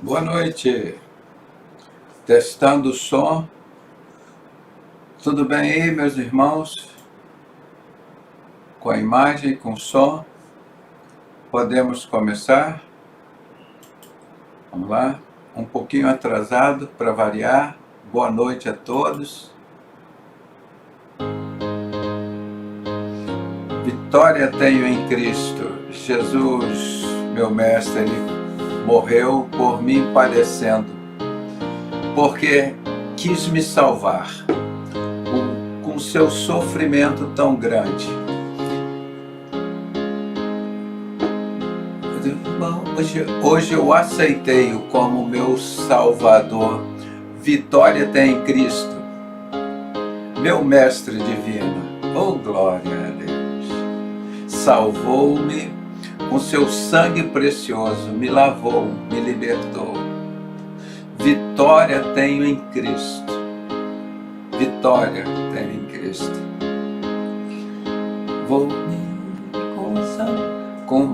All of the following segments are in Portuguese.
Boa noite, testando o som. Tudo bem aí, meus irmãos? Com a imagem, com o som? Podemos começar? Vamos lá? Um pouquinho atrasado para variar. Boa noite a todos. Vitória tenho em Cristo. Jesus, meu mestre, ele morreu por mim padecendo, porque quis me salvar com seu sofrimento tão grande. Hoje eu aceitei-o como meu Salvador. Vitória tem em Cristo, meu Mestre divino. Oh, glória a Deus! Salvou-me com seu sangue precioso, me lavou, me libertou. Vitória tenho em Cristo. Vitória tenho em Cristo.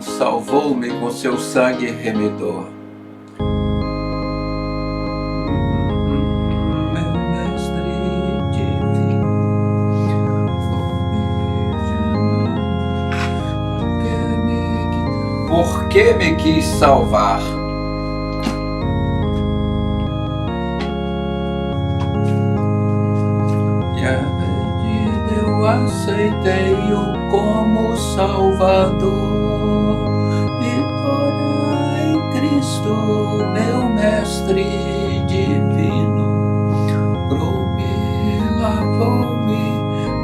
Salvou-me com seu sangue remidor. Meu mestre divino, por que me quis salvar? E a medida eu aceitei-o como Salvador. Meu mestre divino, me lavou-me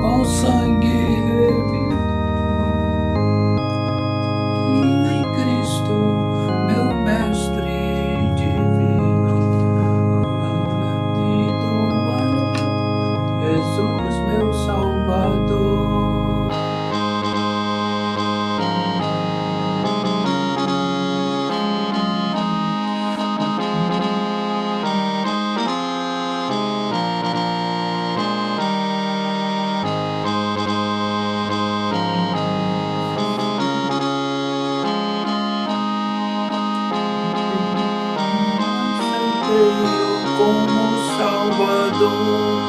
com sangue remido. Em Cristo, meu mestre divino, Jesus, meu Salvador. Como Salvador.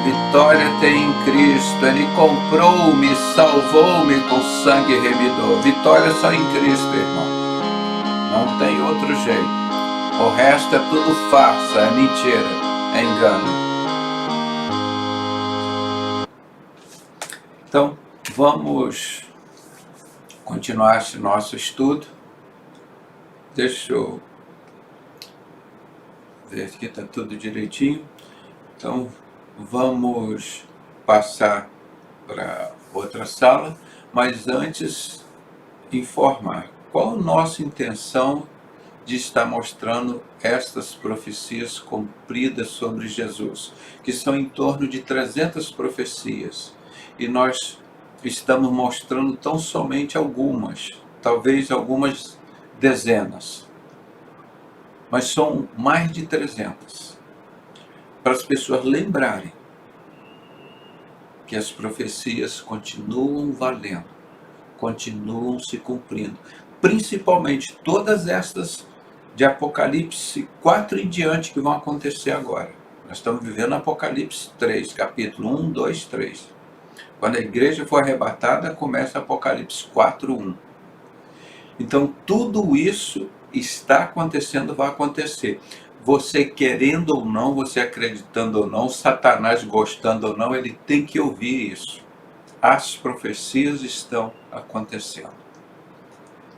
Vitória tem em Cristo, Ele comprou-me, salvou-me com sangue remidor. Vitória só em Cristo, irmão. Não tem outro jeito. O resto é tudo farsa, é mentira, é engano. Então, vamos continuar esse nosso estudo. Deixa eu ver aqui, está tudo direitinho. Então, vamos passar para outra sala, mas antes, informar qual a nossa intenção de estar mostrando estas profecias cumpridas sobre Jesus, que são em torno de 300 profecias. E nós estamos mostrando tão somente algumas, talvez algumas dezenas, mas são mais de 300, para as pessoas lembrarem que as profecias continuam valendo, continuam se cumprindo, principalmente todas estas de Apocalipse 4 em diante que vão acontecer agora. Nós estamos vivendo Apocalipse 3, capítulo 1, 2, 3. Quando a igreja for arrebatada, começa Apocalipse 4, 1. Então, tudo isso está acontecendo, vai acontecer. Você querendo ou não, você acreditando ou não, Satanás gostando ou não, ele tem que ouvir isso. As profecias estão acontecendo.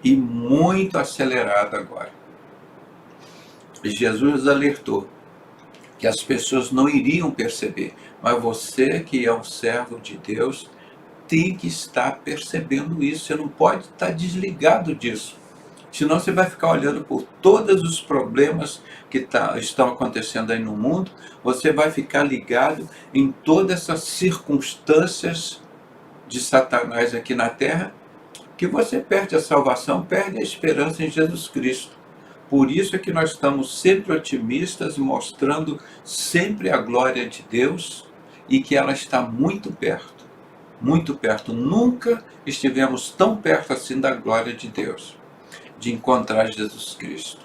E muito acelerado agora. Jesus alertou que as pessoas não iriam perceber, mas você que é um servo de Deus tem que estar percebendo isso, você não pode estar desligado disso, senão você vai ficar olhando por todos os problemas que estão acontecendo aí no mundo, você vai ficar ligado em todas essas circunstâncias de Satanás aqui na terra, que você perde a salvação, perde a esperança em Jesus Cristo. Por isso é que nós estamos sempre otimistas, mostrando sempre a glória de Deus e que ela está muito perto. Muito perto. Nunca estivemos tão perto assim da glória de Deus, de encontrar Jesus Cristo.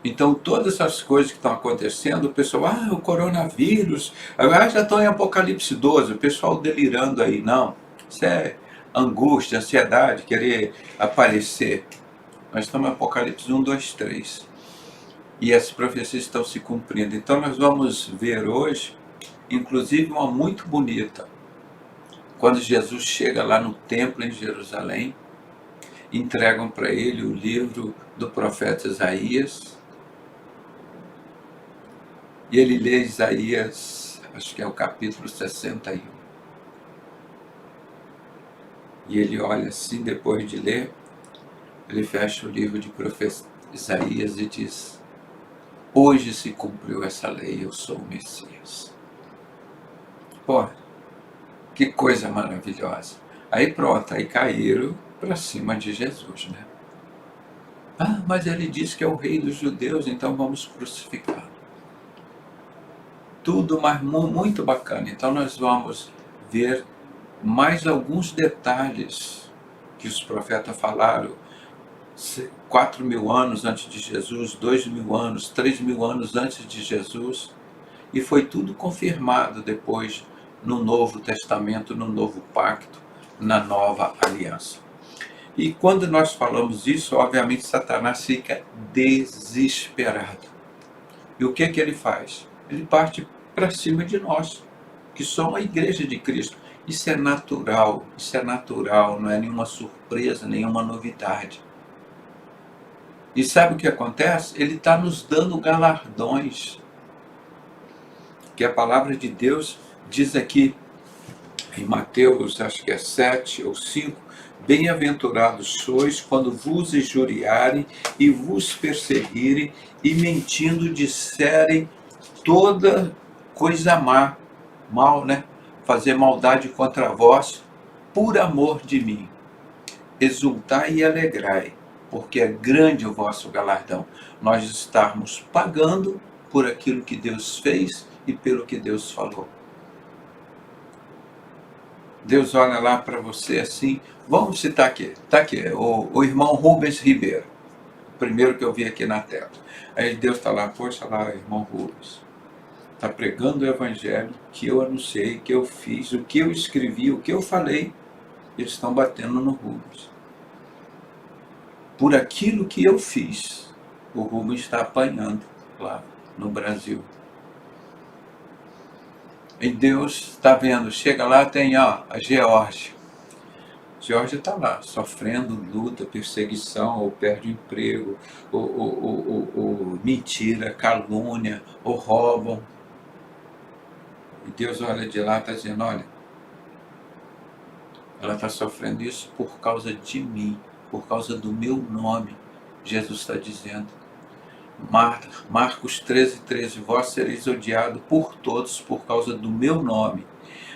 Então, todas essas coisas que estão acontecendo, o pessoal, o coronavírus, agora já estão em Apocalipse 12, o pessoal delirando aí. Não, isso é angústia, ansiedade, querer aparecer. Nós estamos em Apocalipse 1, 2, 3. E as profecias estão se cumprindo. Então, nós vamos ver hoje, inclusive, uma muito bonita. Quando Jesus chega lá no templo em Jerusalém, entregam para ele o livro do profeta Isaías. E ele lê Isaías, acho que é o capítulo 61. E ele olha assim, depois de ler, ele fecha o livro de profeta Isaías e diz: hoje se cumpriu essa lei, eu sou o Messias. Pô, que coisa maravilhosa. Aí pronto, aí caíram para cima de Jesus, né? Mas ele disse que é o rei dos judeus, então vamos crucificá-lo. Tudo mas muito bacana. Então nós vamos ver mais alguns detalhes que os profetas falaram 4.000 anos antes de Jesus, 2.000 anos, 3.000 anos antes de Jesus, e foi tudo confirmado depois no Novo Testamento, no Novo Pacto, na Nova Aliança. E quando nós falamos isso, obviamente Satanás fica desesperado. E o que ele faz? Ele parte para cima de nós, que somos a igreja de Cristo. Isso é natural, não é nenhuma surpresa, nenhuma novidade. E sabe o que acontece? Ele está nos dando galardões, que a palavra de Deus diz aqui, em Mateus, acho que é 7 ou 5, bem-aventurados sois quando vos injuriarem e vos perseguirem e mentindo disserem toda coisa mal, né? Fazer maldade contra vós, por amor de mim. Exultai e alegrai, porque é grande o vosso galardão. Nós estarmos pagando por aquilo que Deus fez e pelo que Deus falou. Deus olha lá para você assim, vamos citar aqui, está aqui, o irmão Rubens Ribeiro, o primeiro que eu vi aqui na tela. Aí Deus está lá, poxa lá, irmão Rubens, está pregando o evangelho que eu anunciei, que eu fiz, o que eu escrevi, o que eu falei, eles estão batendo no Rubens. Por aquilo que eu fiz, o Rubens está apanhando lá no Brasil. E Deus está vendo, chega lá, tem a Geórgia. Geórgia está lá, sofrendo luta, perseguição, ou perde o emprego, ou mentira, calúnia, ou roubam. E Deus olha de lá e está dizendo, olha, ela está sofrendo isso por causa de mim, por causa do meu nome. Jesus está dizendo. Marcos 13:13, vós sereis odiados por todos por causa do meu nome,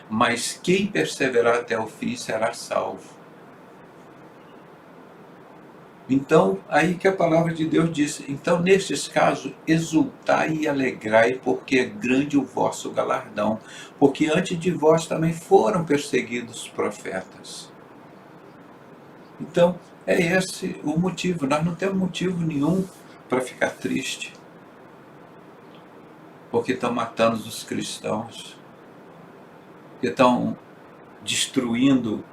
mas quem perseverar até o fim será salvo. Então, aí que a palavra de Deus diz, então nestes casos, exultai e alegrai, porque é grande o vosso galardão, porque antes de vós também foram perseguidos os profetas. Então, é esse o motivo, nós não temos motivo nenhum para ficar triste, porque estão matando os cristãos, que estão destruindo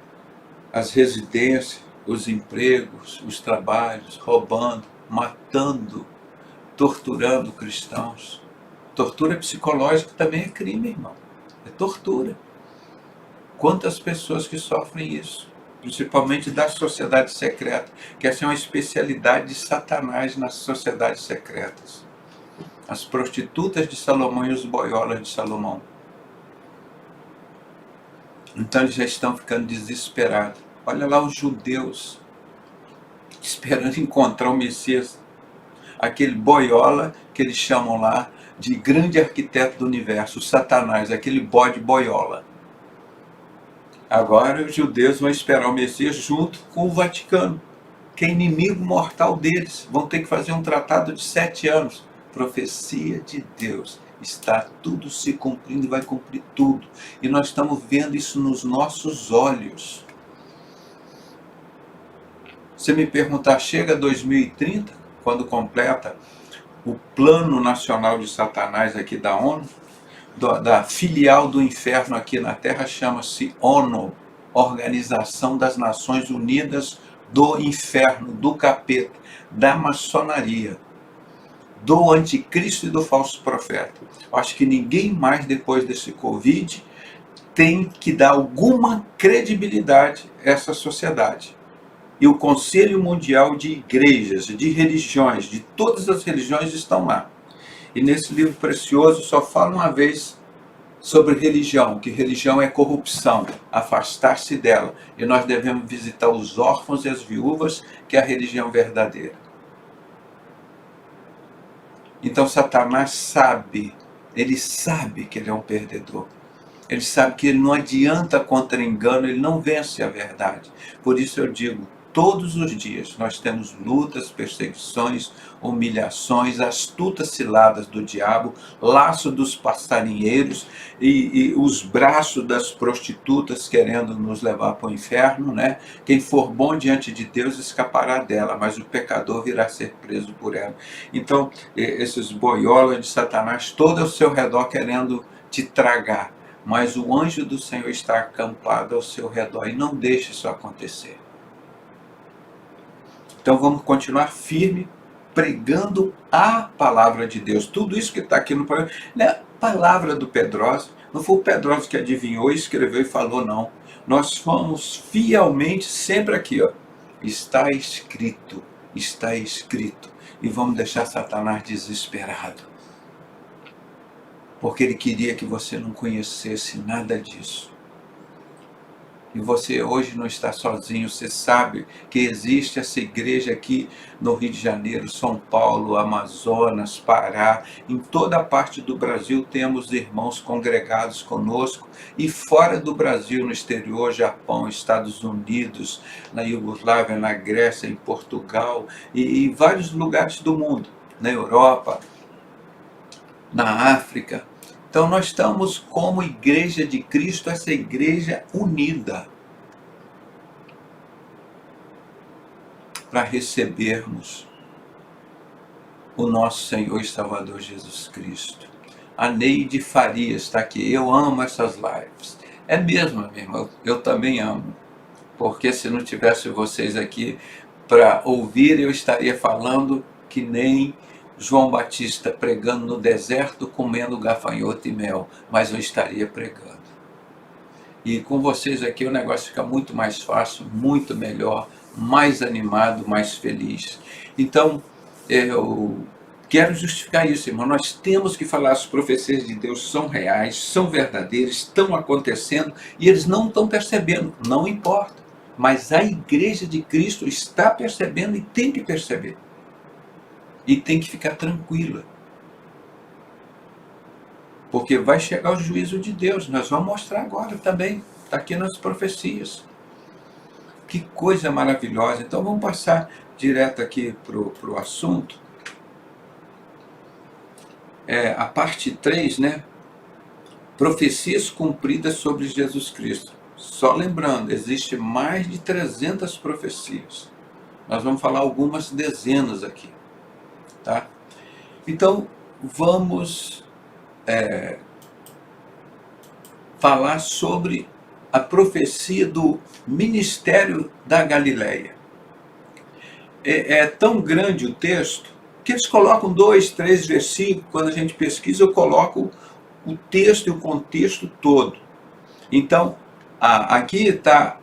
as residências, os empregos, os trabalhos, roubando, matando, torturando cristãos. Tortura psicológica também é crime, irmão. É tortura. Quantas pessoas que sofrem isso? Principalmente da sociedade secreta, que essa é uma especialidade de Satanás nas sociedades secretas. As prostitutas de Salomão e os boiolas de Salomão. Então eles já estão ficando desesperados. Olha lá os judeus esperando encontrar o Messias. Aquele boiola que eles chamam lá de grande arquiteto do universo, o Satanás, aquele bode boiola. Agora os judeus vão esperar o Messias junto com o Vaticano. que é inimigo mortal deles. Vão ter que fazer um tratado de 7 anos. Profecia de Deus. Está tudo se cumprindo e vai cumprir tudo. E nós estamos vendo isso nos nossos olhos. Se me perguntar, chega 2030, quando completa o Plano Nacional de Satanás aqui da ONU, da filial do inferno aqui na Terra, chama-se ONU, Organização das Nações Unidas do Inferno, do capeta, da maçonaria, do anticristo e do falso profeta. Acho que ninguém mais depois desse Covid tem que dar alguma credibilidade a essa sociedade. E o Conselho Mundial de Igrejas, de religiões, de todas as religiões estão lá. E nesse livro precioso só fala uma vez sobre religião, que religião é corrupção, afastar-se dela. E nós devemos visitar os órfãos e as viúvas, que é a religião verdadeira. Então Satanás sabe, ele sabe que ele é um perdedor. Ele sabe que ele não adianta contra engano, ele não vence a verdade. Por isso eu digo, todos os dias nós temos lutas, perseguições, humilhações, astutas ciladas do diabo, laço dos passarinheiros e os braços das prostitutas querendo nos levar para o inferno, né? Quem for bom diante de Deus escapará dela, mas o pecador virá ser preso por ela. Então, esses boiolas de Satanás todo ao seu redor querendo te tragar, mas o anjo do Senhor está acampado ao seu redor e não deixe isso acontecer. Então vamos continuar firme, pregando a palavra de Deus. Tudo isso que está aqui no programa, não é a palavra do Pedrosa, não foi o Pedrosa que adivinhou, escreveu e falou, não. Nós fomos fielmente sempre aqui, ó. Está escrito, está escrito. E vamos deixar Satanás desesperado. Porque ele queria que você não conhecesse nada disso. E você hoje não está sozinho, você sabe que existe essa igreja aqui no Rio de Janeiro, São Paulo, Amazonas, Pará, em toda a parte do Brasil temos irmãos congregados conosco, e fora do Brasil, no exterior, Japão, Estados Unidos, na Iugoslávia, na Grécia, em Portugal, e vários lugares do mundo, na Europa, na África. Então nós estamos como igreja de Cristo, essa igreja unida, para recebermos o nosso Senhor e Salvador Jesus Cristo. A Neide Farias está aqui, eu amo essas lives. É mesmo, meu irmão, eu também amo, porque se não tivesse vocês aqui para ouvir, eu estaria falando que nem João Batista pregando no deserto, comendo gafanhoto e mel, mas eu estaria pregando. E com vocês aqui o negócio fica muito mais fácil, muito melhor, mais animado, mais feliz. Então, eu quero justificar isso, irmão. Nós temos que falar, as profecias de Deus são reais, são verdadeiras, estão acontecendo e eles não estão percebendo, não importa. Mas a igreja de Cristo está percebendo e tem que perceber. E tem que ficar tranquila. Porque vai chegar o juízo de Deus. Nós vamos mostrar agora também. Está aqui nas profecias. Que coisa maravilhosa. Então vamos passar direto aqui para o assunto. A parte 3, né? Profecias cumpridas sobre Jesus Cristo. Só lembrando, existe mais de 300 profecias. Nós vamos falar algumas dezenas aqui. Tá? Então, vamos falar sobre a profecia do ministério da Galileia. É tão grande o texto que eles colocam 2, 3 versículos. Quando a gente pesquisa, eu coloco o texto e o contexto todo. Então, aqui está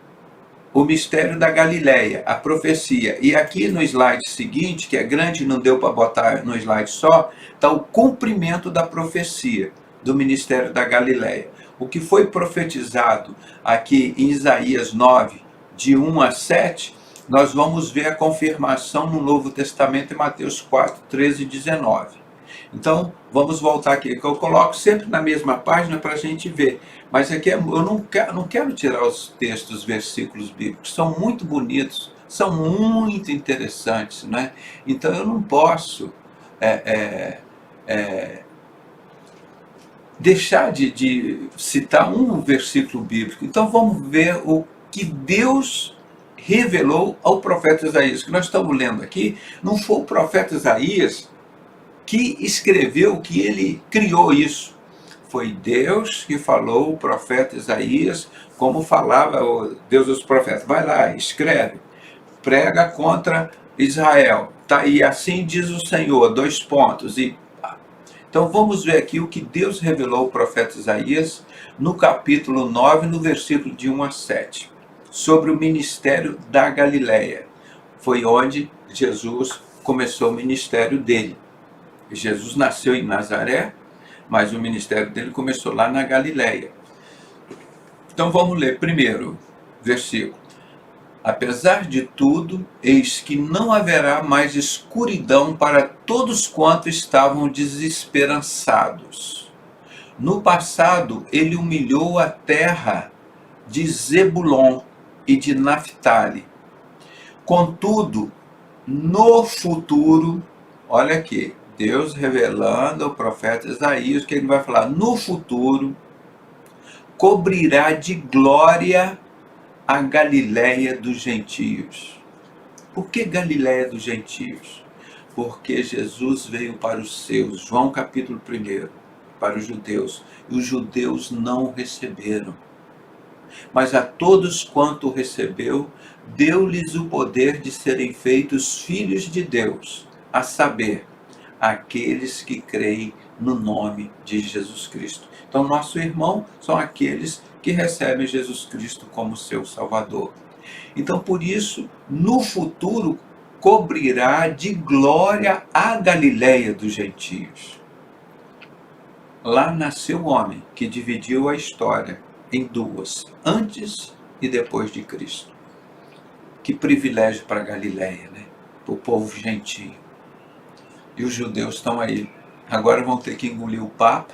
o mistério da Galileia, a profecia. E aqui no slide seguinte, que é grande, não deu para botar no slide só, está o cumprimento da profecia do ministério da Galileia. O que foi profetizado aqui em Isaías 9, de 1 a 7, nós vamos ver a confirmação no Novo Testamento em Mateus 4, 13 e 19. Então, vamos voltar aqui, que eu coloco sempre na mesma página para a gente ver. Mas aqui eu não quero tirar os textos, os versículos bíblicos, são muito bonitos, são muito interessantes, não é? Então eu não posso deixar de citar um versículo bíblico. Então vamos ver o que Deus revelou ao profeta Isaías. O que nós estamos lendo aqui não foi o profeta Isaías que escreveu, que ele criou isso. Foi Deus que falou o profeta Isaías, como falava o Deus dos profetas. Vai lá, escreve, prega contra Israel. Tá aí, assim diz o Senhor, dois pontos. Então vamos ver aqui o que Deus revelou ao profeta Isaías no capítulo 9, no versículo de 1 a 7, sobre o ministério da Galileia. Foi onde Jesus começou o ministério dele. Jesus nasceu em Nazaré, mas o ministério dele começou lá na Galileia. Então vamos ler primeiro, versículo. Apesar de tudo, eis que não haverá mais escuridão para todos quantos estavam desesperançados. No passado, ele humilhou a terra de Zebulon e de Naphtali. Contudo, no futuro, olha aqui, Deus revelando ao profeta Isaías que ele vai falar, no futuro, cobrirá de glória a Galileia dos gentios. Por que Galileia dos gentios? Porque Jesus veio para os seus, João capítulo 1, para os judeus, e os judeus não o receberam. Mas a todos quanto o recebeu, deu-lhes o poder de serem feitos filhos de Deus, a saber, aqueles que creem no nome de Jesus Cristo. Então, nosso irmão são aqueles que recebem Jesus Cristo como seu Salvador. Então, por isso, no futuro, cobrirá de glória a Galileia dos gentios. Lá nasceu um homem que dividiu a história em duas, antes e depois de Cristo. Que privilégio para a Galileia, né? Para o povo gentio. E os judeus estão aí. Agora vão ter que engolir o Papa,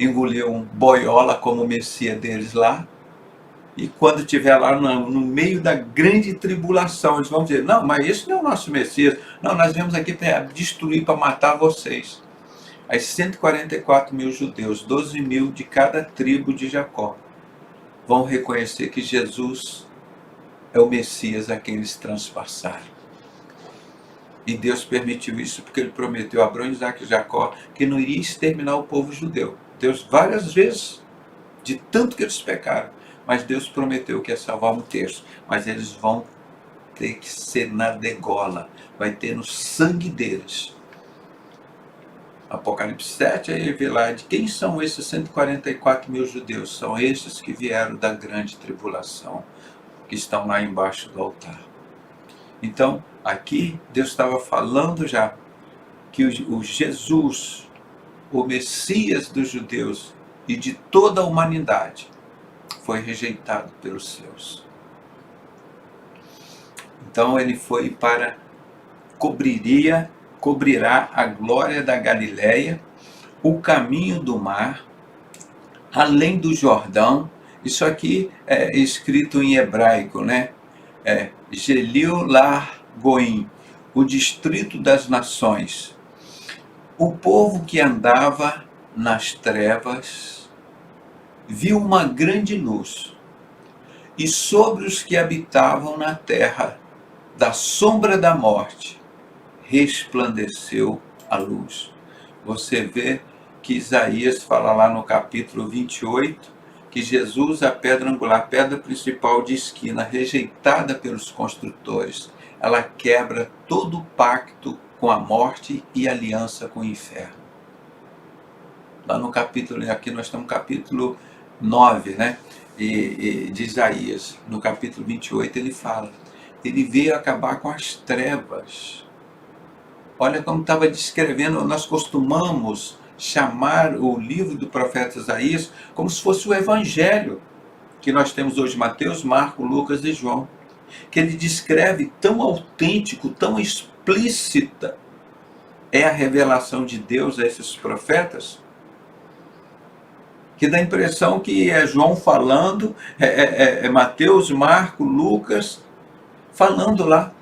engolir um boiola como o Messias deles lá, e quando estiver lá no meio da grande tribulação, eles vão dizer, não, mas esse não é o nosso Messias. Não, nós viemos aqui para destruir, para matar vocês. As 144 mil judeus, 12 mil de cada tribo de Jacó, vão reconhecer que Jesus é o Messias a quem eles transpassaram. E Deus permitiu isso porque ele prometeu a Abraão, Isaque e Jacó que não iria exterminar o povo judeu. Deus várias vezes, de tanto que eles pecaram, mas Deus prometeu que ia salvar um terço. Mas eles vão ter que ser na degola, vai ter no sangue deles. Apocalipse 7, aí vê lá de quem são esses 144 mil judeus. São esses que vieram da grande tribulação, que estão lá embaixo do altar. Então, aqui Deus estava falando já que o Jesus, o Messias dos judeus e de toda a humanidade, foi rejeitado pelos seus. Então ele foi para cobrirá a glória da Galileia, o caminho do mar, além do Jordão. Isso aqui é escrito em hebraico, né? Gelil Lar Goim, o distrito das nações. O povo que andava nas trevas viu uma grande luz, e sobre os que habitavam na terra da sombra da morte resplandeceu a luz. Você vê que Isaías fala lá no capítulo 28, que Jesus, a pedra angular, a pedra principal de esquina, rejeitada pelos construtores, ela quebra todo o pacto com a morte e aliança com o inferno. Lá no capítulo, aqui nós estamos no capítulo 9, né? De Isaías. No capítulo 28 ele fala, ele veio acabar com as trevas. Olha como estava descrevendo, nós costumamos chamar o livro do profeta Isaías como se fosse o evangelho que nós temos hoje, Mateus, Marcos, Lucas e João, que ele descreve tão autêntico, tão explícita é a revelação de Deus a esses profetas, que dá a impressão que é João falando, Mateus, Marcos, Lucas falando lá.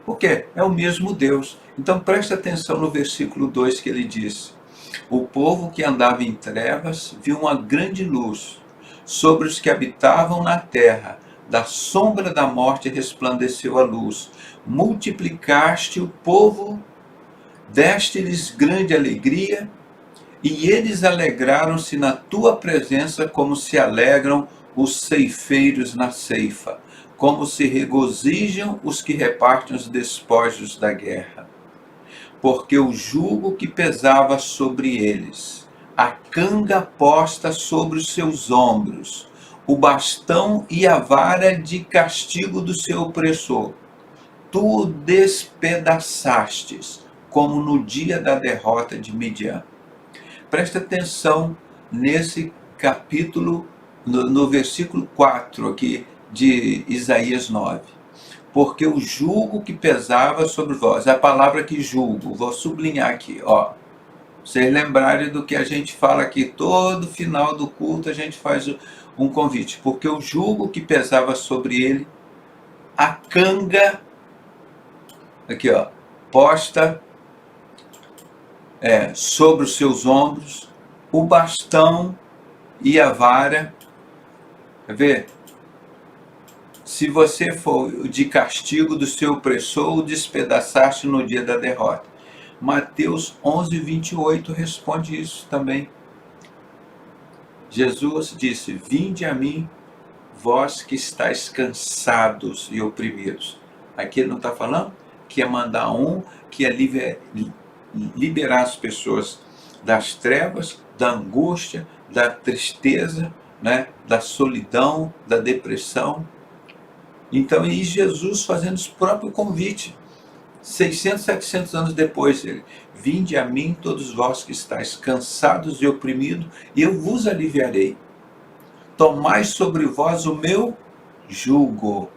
Por quê? É o mesmo Deus. Então preste atenção no versículo 2 que ele diz: o povo que andava em trevas viu uma grande luz. Sobre os que habitavam na terra, da sombra da morte resplandeceu a luz. Multiplicaste o povo, deste-lhes grande alegria, e eles alegraram-se na tua presença como se alegram os ceifeiros na ceifa, como se regozijam os que repartem os despojos da guerra. Porque o jugo que pesava sobre eles, a canga posta sobre os seus ombros, o bastão e a vara de castigo do seu opressor, tu despedaçastes, como no dia da derrota de Midian. Presta atenção nesse capítulo, no versículo 4 aqui de Isaías 9. Porque o jugo que pesava sobre vós, a palavra que julgo, vou sublinhar aqui, ó. Vocês lembrarem do que a gente fala aqui, todo final do culto a gente faz um convite. Porque o jugo que pesava sobre ele, a canga, aqui ó, posta sobre os seus ombros, o bastão e a vara. Quer ver? Se você for de castigo do seu opressor, o despedaçaste no dia da derrota. Mateus 11, 28 responde isso também. Jesus disse: vinde a mim, vós que estáis cansados e oprimidos. Aqui ele não está falando que é mandar que é liberar as pessoas das trevas, da angústia, da tristeza, né, da solidão, da depressão. Então, e Jesus fazendo esse próprio convite, 600, 700 anos depois, ele: vinde a mim todos vós que estáis cansados e oprimidos, e eu vos aliviarei. Tomai sobre vós o meu jugo,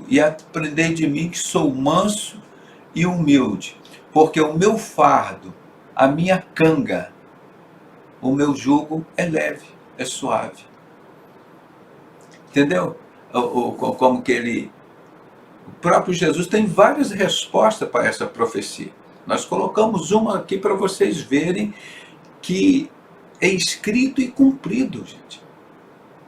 e aprendei de mim que sou manso e humilde, porque o meu fardo, a minha canga, o meu jugo é leve, é suave. Entendeu? Como que ele... O próprio Jesus tem várias respostas para essa profecia. Nós colocamos uma aqui para vocês verem que é escrito e cumprido, gente.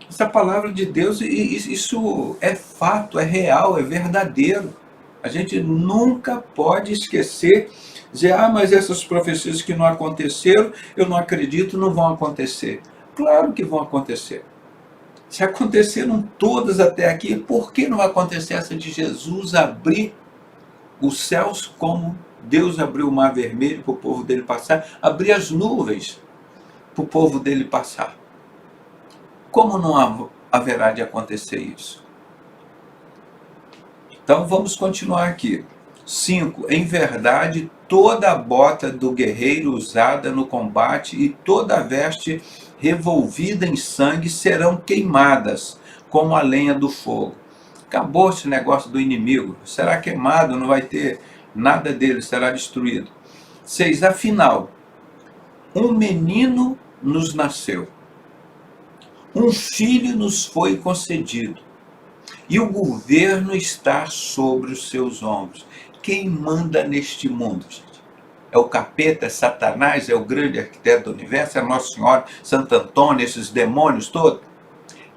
Essa palavra de Deus, isso é fato, é real, é verdadeiro. A gente nunca pode esquecer, dizer: mas essas profecias que não aconteceram, eu não acredito, não vão acontecer. Claro que vão acontecer. Se aconteceram todas até aqui, por que não vai acontecer essa de Jesus abrir os céus como Deus abriu o mar vermelho para o povo dele passar, abrir as nuvens para o povo dele passar? Como não haverá de acontecer isso? Então vamos continuar aqui. 5. Em verdade, toda a bota do guerreiro usada no combate e toda a veste revolvida em sangue serão queimadas, como a lenha do fogo. Acabou esse negócio do inimigo. Será queimado, não vai ter nada dele, será destruído. 6. Afinal, um menino nos nasceu, um filho nos foi concedido, e o governo está sobre os seus ombros. Quem manda neste mundo, gente? É o capeta, é Satanás, é o grande arquiteto do universo, é Nossa Senhora, Santo Antônio, esses demônios todos?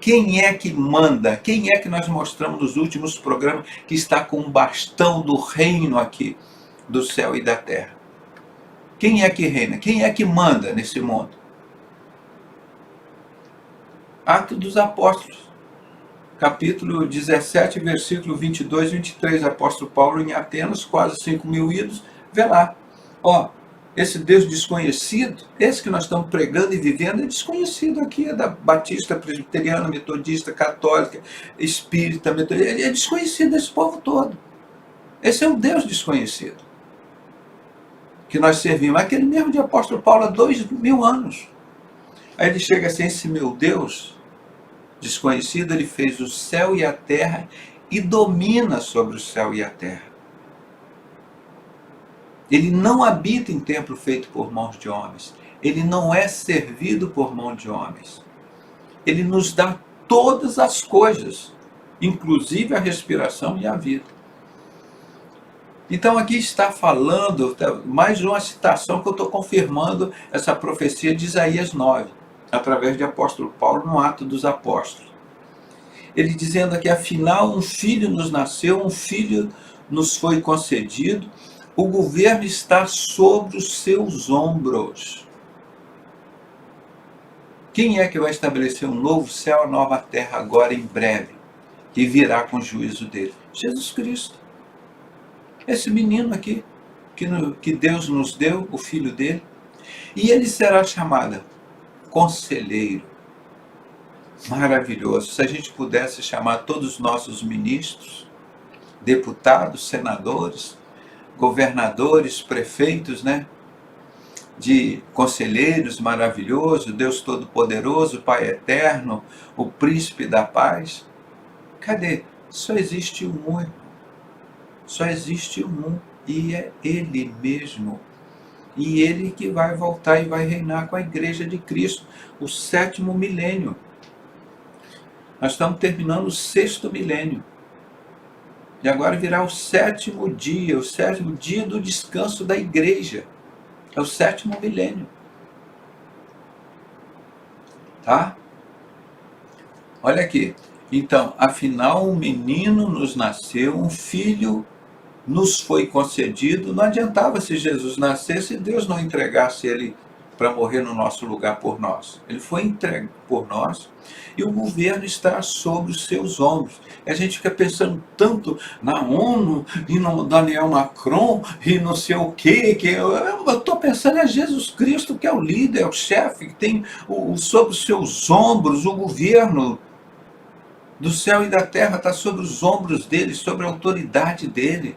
Quem é que manda? Quem é que nós mostramos nos últimos programas que está com o bastão do reino aqui, do céu e da terra? Quem é que reina? Quem é que manda nesse mundo? Atos dos Apóstolos, capítulo 17, versículo 22 e 23, apóstolo Paulo em Atenas, quase 5.000 ídolos, vê lá. Esse Deus desconhecido, esse que nós estamos pregando e vivendo, é desconhecido aqui, é da Batista, Presbiteriana, Metodista, Católica, Espírita, Metodista, ele é desconhecido desse povo todo. Esse é o Deus desconhecido que nós servimos, aquele mesmo de apóstolo Paulo há 2.000 anos. Aí ele chega assim: esse meu Deus desconhecido, ele fez o céu e a terra e domina sobre o céu e a terra. Ele não habita em templo feito por mãos de homens. Ele não é servido por mão de homens. Ele nos dá todas as coisas. inclusive a respiração e a vida. Então aqui está falando, mais uma citação que eu estou confirmando essa profecia de Isaías 9, através de apóstolo Paulo no Ato dos Apóstolos. Ele dizendo aqui, afinal um filho nos nasceu, um filho nos foi concedido, o governo está sobre os seus ombros. Quem é que vai estabelecer um novo céu, uma nova terra agora em breve? E virá com o juízo dele? Jesus Cristo. Esse menino aqui, que Deus nos deu, o filho dele. E ele será chamado Conselheiro. Maravilhoso. Se a gente pudesse chamar todos os nossos ministros, deputados, senadores, governadores, prefeitos, né? De conselheiros maravilhoso, Deus Todo-Poderoso, Pai Eterno, o Príncipe da Paz. Cadê? Só existe um, irmão. Só existe um, e é Ele mesmo. E Ele que vai voltar e vai reinar com a Igreja de Cristo, o 7º milênio. Nós estamos terminando o 6º milênio. E agora virá o 7º dia do descanso da Igreja. É o 7º milênio. Tá? Olha aqui. Então, afinal, um menino nos nasceu, um filho nos foi concedido. Não adiantava se Jesus nascesse e Deus não entregasse ele para morrer no nosso lugar por nós. Ele foi entregue por nós e o governo está sobre os seus ombros. E a gente fica pensando tanto na ONU e no Daniel Macron e não sei o quê. Eu estou pensando em Jesus Cristo, que é o líder, é o chefe, que tem sobre os seus ombros o governo do céu e da terra, está sobre os ombros dele, sobre a autoridade dele.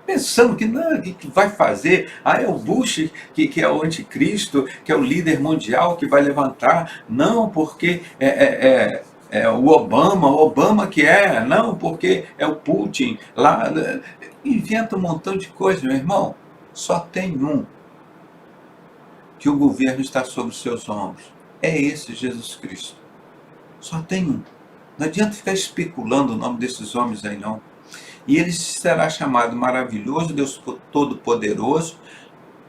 Pensando que não, que vai fazer, é o Bush que é o anticristo, que é o líder mundial que vai levantar, não porque é o Obama que é, não porque é o Putin, lá, inventa um montão de coisas, meu irmão, só tem um, que o governo está sobre os seus ombros, é esse Jesus Cristo, só tem um, não adianta ficar especulando o nome desses homens aí não. E ele será chamado maravilhoso, Deus Todo-Poderoso,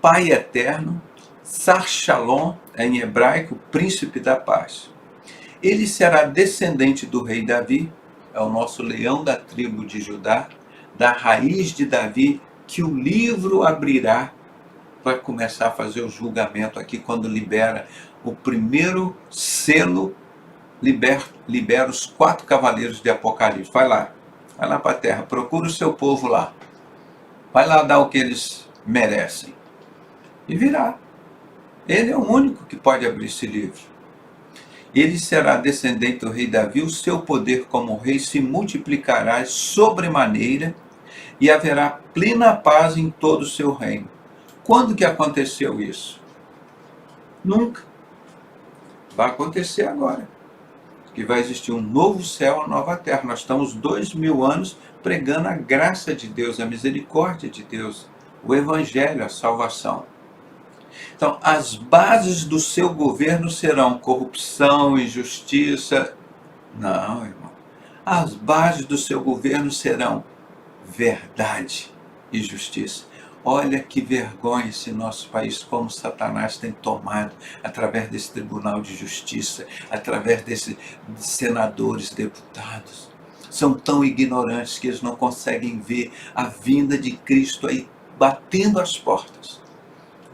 Pai Eterno, Sar Shalom, em hebraico, Príncipe da Paz. Ele será descendente do rei Davi, é o nosso leão da tribo de Judá, da raiz de Davi, que o livro abrirá para começar a fazer o julgamento aqui, quando libera o primeiro selo, libera os 4 cavaleiros de Apocalipse. Vai lá para a terra, procura o seu povo lá. Vai lá dar o que eles merecem. E virá. Ele é o único que pode abrir esse livro. Ele será descendente do rei Davi, o seu poder como rei se multiplicará sobremaneira e haverá plena paz em todo o seu reino. Quando que aconteceu isso? Nunca. Vai acontecer agora. Que vai existir um novo céu, uma nova terra. Nós estamos 2000 anos pregando a graça de Deus, a misericórdia de Deus, o Evangelho, a salvação. Então, as bases do seu governo serão corrupção, injustiça. Não, irmão. As bases do seu governo serão verdade e justiça. Olha que vergonha esse nosso país, como Satanás tem tomado, através desse tribunal de justiça, através desses senadores, deputados. São tão ignorantes que eles não conseguem ver a vinda de Cristo aí batendo as portas.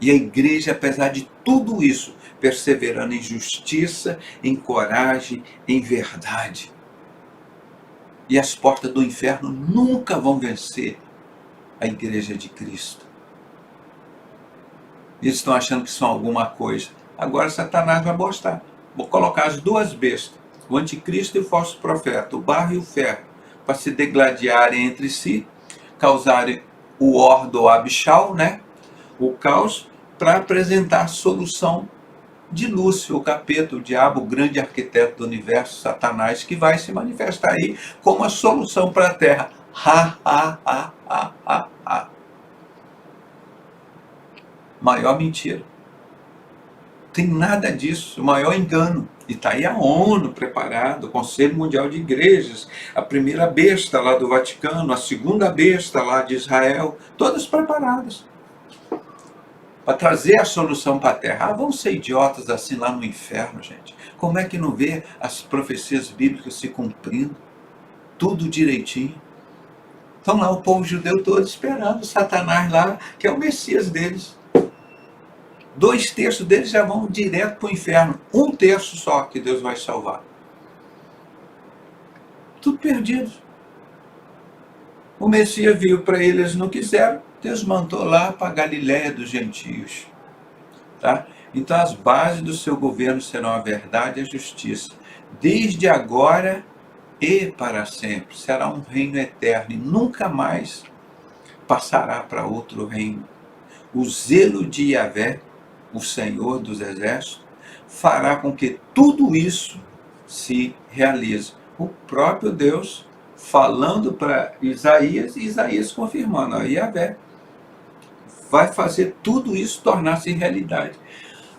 E a igreja, apesar de tudo isso, perseverando em justiça, em coragem, em verdade. E as portas do inferno nunca vão vencer a igreja de Cristo. Eles estão achando que são alguma coisa. Agora Satanás vai mostrar. Vou colocar as duas bestas, o anticristo e o falso profeta, o barro e o ferro, para se degladiarem entre si, causarem o ordo ou abichal, né? O caos, para apresentar a solução de Lúcifer, o capeta, o diabo, o grande arquiteto do universo, Satanás, que vai se manifestar aí como a solução para a Terra. Maior mentira. Tem nada disso, o maior engano. E está aí a ONU preparada, o Conselho Mundial de Igrejas, a primeira besta lá do Vaticano, a segunda besta lá de Israel, todas preparadas para trazer a solução para a Terra. Ah, vão ser idiotas assim lá no inferno, gente. Como é que não vê as profecias bíblicas se cumprindo? Tudo direitinho. Estão lá o povo judeu todo esperando Satanás lá, que é o Messias deles. 2/3 deles já vão direto para o inferno. 1/3 só que Deus vai salvar. Tudo perdido. O Messias viu para eles, não quiseram. Deus mandou lá para a Galiléia dos gentios. Tá? Então as bases do seu governo serão a verdade e a justiça. Desde agora e para sempre. Será um reino eterno e nunca mais passará para outro reino. O zelo de Yahvé, o Senhor dos Exércitos, fará com que tudo isso se realize. O próprio Deus falando para Isaías e Isaías confirmando. A Yahvé vai fazer tudo isso tornar-se realidade.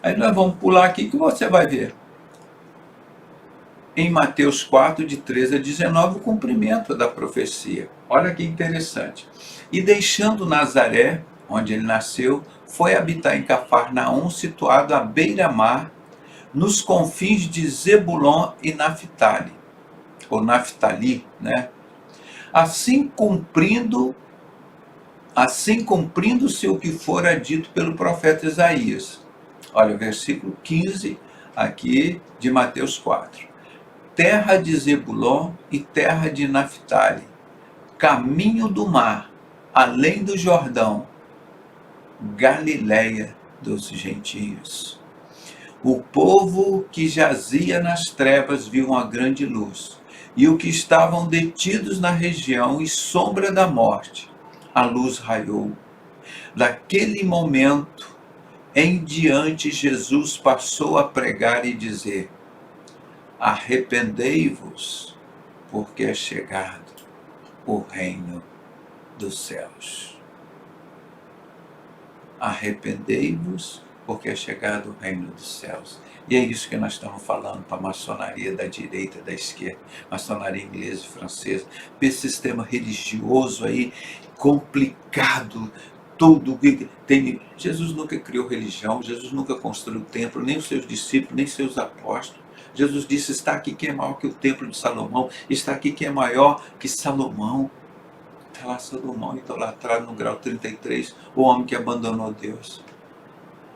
Aí nós vamos pular aqui que você vai ver. Em Mateus 4, de 13 a 19, o cumprimento da profecia. Olha que interessante. E deixando Nazaré, onde ele nasceu, foi habitar em Cafarnaum, situado à beira-mar, nos confins de Zebulon e Naphtali, ou Naphtali, né? Assim cumprindo-se o que fora dito pelo profeta Isaías. Olha o versículo 15 aqui de Mateus 4. Terra de Zebulon e terra de Naphtali, caminho do mar, além do Jordão, Galiléia dos gentios. O povo que jazia nas trevas viu uma grande luz, e os que estavam detidos na região e sombra da morte, a luz raiou. Daquele momento em diante, Jesus passou a pregar e dizer: arrependei-vos, porque é chegado o reino dos céus. Arrependei-vos, porque é chegado o reino dos céus. E é isso que nós estamos falando para a maçonaria da direita e da esquerda, maçonaria inglesa e francesa, para esse sistema religioso aí, complicado, tudo que tem. Jesus nunca criou religião, Jesus nunca construiu templo, nem os seus discípulos, nem seus apóstolos. Jesus disse: está aqui quem é maior que o templo de Salomão, está aqui quem é maior que Salomão. Está lá Salomão idolatrado no grau 33, o homem que abandonou Deus.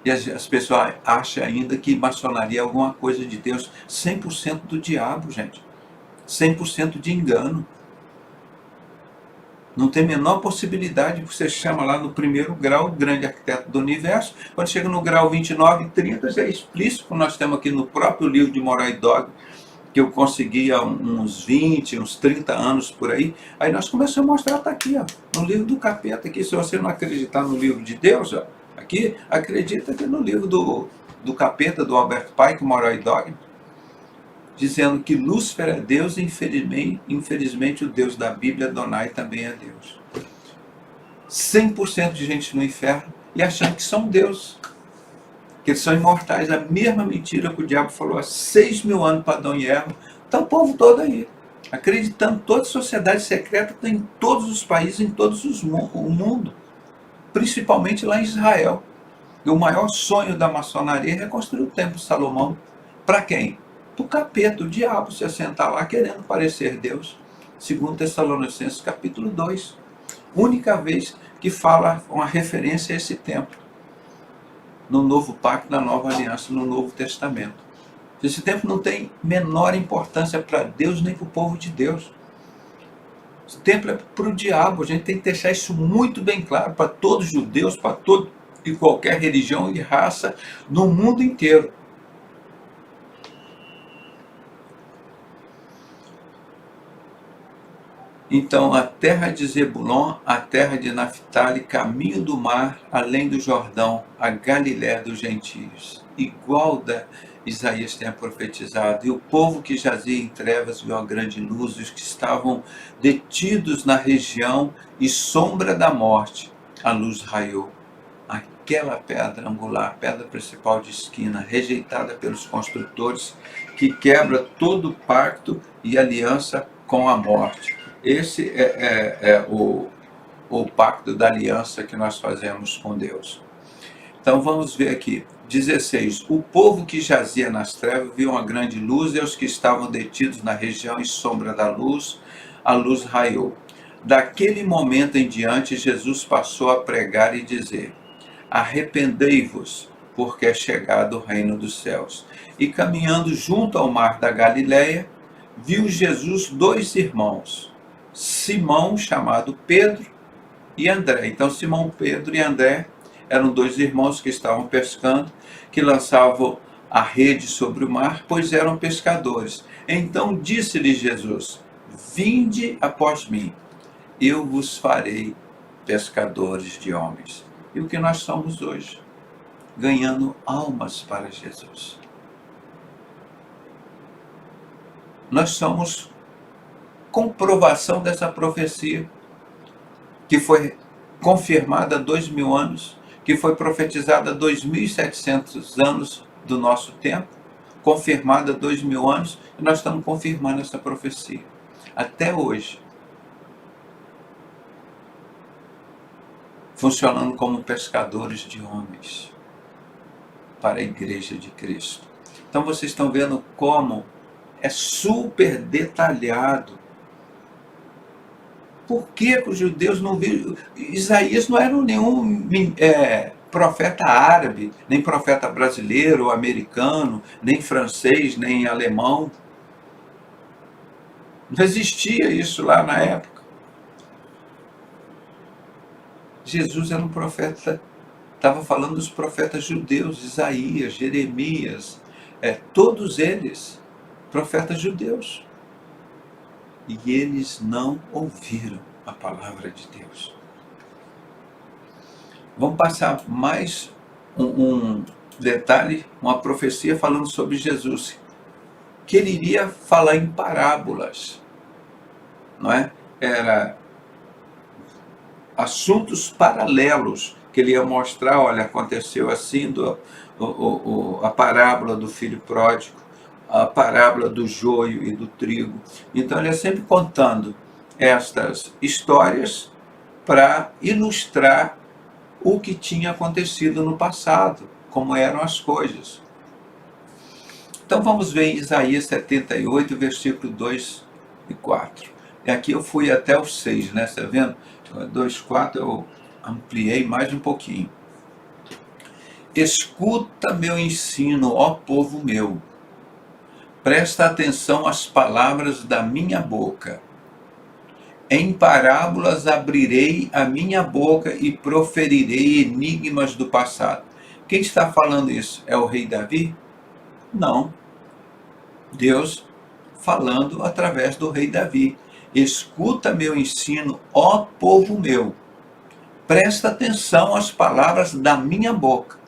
E as pessoas acham ainda que maçonaria é alguma coisa de Deus. 100% do diabo, gente. 100% de engano. Não tem a menor possibilidade, você chama lá no primeiro grau, o grande arquiteto do universo. Quando chega no grau 29 e 30, já é explícito, como nós temos aqui no próprio livro de Moral e Dogma, que eu consegui há uns 20, uns 30 anos por aí. Aí nós começamos a mostrar, está aqui, ó, no livro do capeta. Aqui, se você não acreditar no livro de Deus, ó, aqui, acredita que no livro do capeta, do Albert Pike, Moral e Dogma, dizendo que Lúcifer é Deus e infelizmente o Deus da Bíblia, Adonai, também é Deus. 100% de gente no inferno e achando que são Deus, que eles são imortais. A mesma mentira que o diabo falou há 6.000 anos para Adão e Eva. Está o povo todo aí, acreditando. Toda sociedade secreta tem em todos os países, em todos o mundo, principalmente lá em Israel. E o maior sonho da maçonaria é reconstruir o templo de Salomão. Para quem? Do capeta, o diabo, se assentar lá querendo parecer Deus. 2 Tessalonicenses capítulo 2. Única vez que fala uma referência a esse templo. No novo pacto, na nova aliança, no Novo Testamento. Esse templo não tem menor importância para Deus nem para o povo de Deus. Esse templo é para o diabo. A gente tem que deixar isso muito bem claro para todos os judeus, para todo e qualquer religião e raça no mundo inteiro. Então, a terra de Zebulon, a terra de Naphtali, caminho do mar, além do Jordão, a Galiléia dos gentios, igual da Isaías tenha profetizado. E o povo que jazia em trevas viu a grande luz, e os que estavam detidos na região e sombra da morte, a luz raiou. aquela pedra angular, pedra principal de esquina, rejeitada pelos construtores, que quebra todo o pacto e aliança com a morte. Esse é o pacto da aliança que nós fazemos com Deus. Então vamos ver aqui. 16. O povo que jazia nas trevas viu uma grande luz, e os que estavam detidos na região e sombra da luz, a luz raiou. Daquele momento em diante, Jesus passou a pregar e dizer: arrependei-vos, porque é chegado o reino dos céus. E caminhando junto ao mar da Galileia, viu Jesus dois irmãos, Simão, chamado Pedro, e André. Então Simão, Pedro e André eram dois irmãos que estavam pescando, que lançavam a rede sobre o mar, pois eram pescadores. Então disse-lhes Jesus: vinde após mim, eu vos farei pescadores de homens. E o que nós somos hoje? Ganhando almas para Jesus. Nós somos comprovação dessa profecia, que foi confirmada há 2000 anos, que foi profetizada há 2700 anos do nosso tempo, confirmada há 2000 anos, e nós estamos confirmando essa profecia. Até hoje. Funcionando como pescadores de homens para a Igreja de Cristo. Então vocês estão vendo como é super detalhado. Por que os judeus não viram? Isaías não era nenhum profeta árabe, nem profeta brasileiro, ou americano, nem francês, nem alemão. Não existia isso lá na época. Jesus era um profeta, estava falando dos profetas judeus, Isaías, Jeremias, todos eles, profetas judeus. E eles não ouviram a palavra de Deus. Vamos passar mais um detalhe, uma profecia falando sobre Jesus, que ele iria falar em parábolas, não é? Era assuntos paralelos que ele ia mostrar. Olha, aconteceu assim, a parábola do filho pródigo, a parábola do joio e do trigo. Então ele é sempre contando estas histórias para ilustrar o que tinha acontecido no passado, como eram as coisas. Então vamos ver em Isaías 78, versículo 2 e 4. E aqui eu fui até o 6, né? Está vendo? 2, 4 eu ampliei mais um pouquinho. Escuta meu ensino, ó povo meu. Presta atenção às palavras da minha boca. Em parábolas abrirei a minha boca e proferirei enigmas do passado. Quem está falando isso? É o rei Davi? Não. Deus falando através do rei Davi. Escuta meu ensino, ó povo meu. Presta atenção às palavras da minha boca.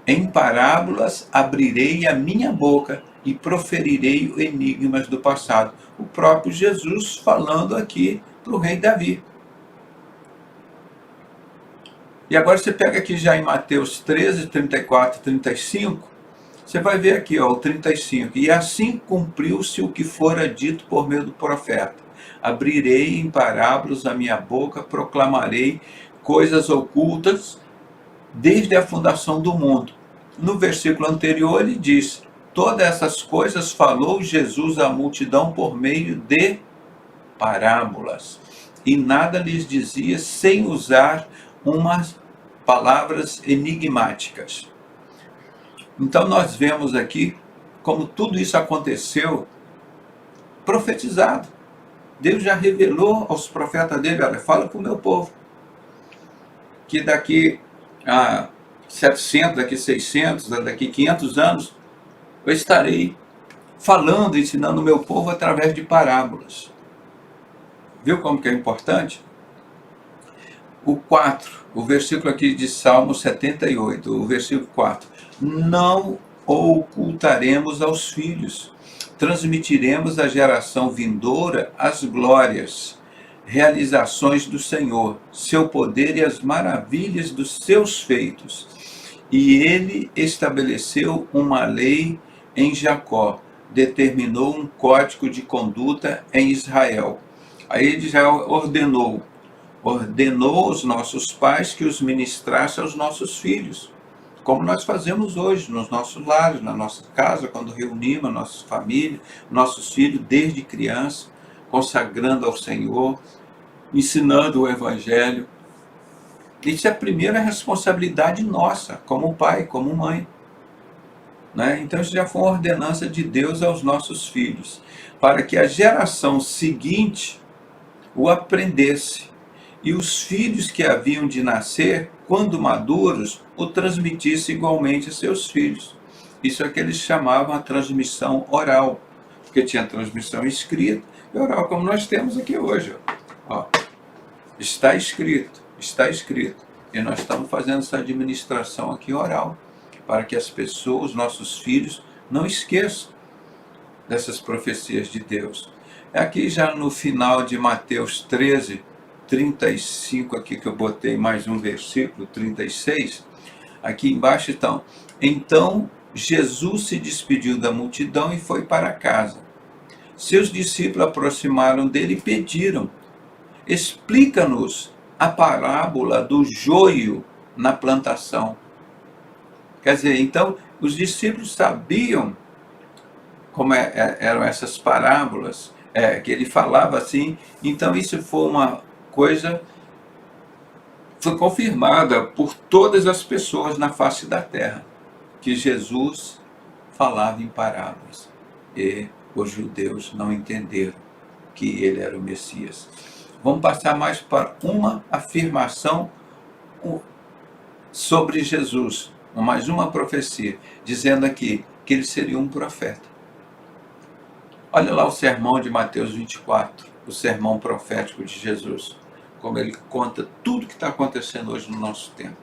Em parábolas abrirei a minha boca e proferirei enigmas do passado. O próprio Jesus falando aqui para o rei Davi. E agora você pega aqui já em Mateus 13, 34 e 35, você vai ver aqui, ó, o 35. E assim cumpriu-se o que fora dito por meio do profeta. Abrirei em parábolas a minha boca, proclamarei coisas ocultas desde a fundação do mundo. No versículo anterior ele diz: todas essas coisas falou Jesus à multidão por meio de parábolas, e nada lhes dizia sem usar umas palavras enigmáticas. Então nós vemos aqui como tudo isso aconteceu profetizado. Deus já revelou aos profetas dele: olha, fala para o meu povo que daqui a 700, daqui 600, daqui 500 anos, eu estarei falando, ensinando o meu povo através de parábolas. Viu como que é importante? O 4, o versículo aqui de Salmo 78, o versículo 4. Não ocultaremos aos filhos, transmitiremos à geração vindoura as glórias realizações do Senhor, seu poder e as maravilhas dos seus feitos. E ele estabeleceu uma lei em Jacó, determinou um código de conduta em Israel. Aí ele já ordenou aos nossos pais que os ministrasse aos nossos filhos, como nós fazemos hoje nos nossos lares, na nossa casa, quando reunimos a nossa família, nossos filhos desde criança, consagrando ao Senhor, ensinando o Evangelho. Isso é a primeira responsabilidade nossa, como pai, como mãe. Né? Então, isso já foi uma ordenança de Deus aos nossos filhos, para que a geração seguinte o aprendesse. E os filhos que haviam de nascer, quando maduros, o transmitisse igualmente a seus filhos. Isso é que eles chamavam a transmissão oral, porque tinha transmissão escrita e oral, como nós temos aqui hoje. Ó, está escrito, está escrito. E nós estamos fazendo essa administração aqui oral, para que as pessoas, nossos filhos, não esqueçam dessas profecias de Deus. Aqui já no final de Mateus 13, 35, aqui que eu botei mais um versículo, 36, aqui embaixo estão. Então Jesus se despediu da multidão e foi para casa. Seus discípulos aproximaram dele e pediram: explica-nos a parábola do joio na plantação. Quer dizer, então, os discípulos sabiam como eram essas parábolas, que ele falava assim. Então, isso foi uma coisa, foi confirmada por todas as pessoas na face da terra, que Jesus falava em parábolas. E os judeus não entenderam que ele era o Messias. Vamos passar mais para uma afirmação sobre Jesus, mais uma profecia, dizendo aqui que ele seria um profeta. Olha lá o sermão de Mateus 24, o sermão profético de Jesus, como ele conta tudo que está acontecendo hoje no nosso tempo.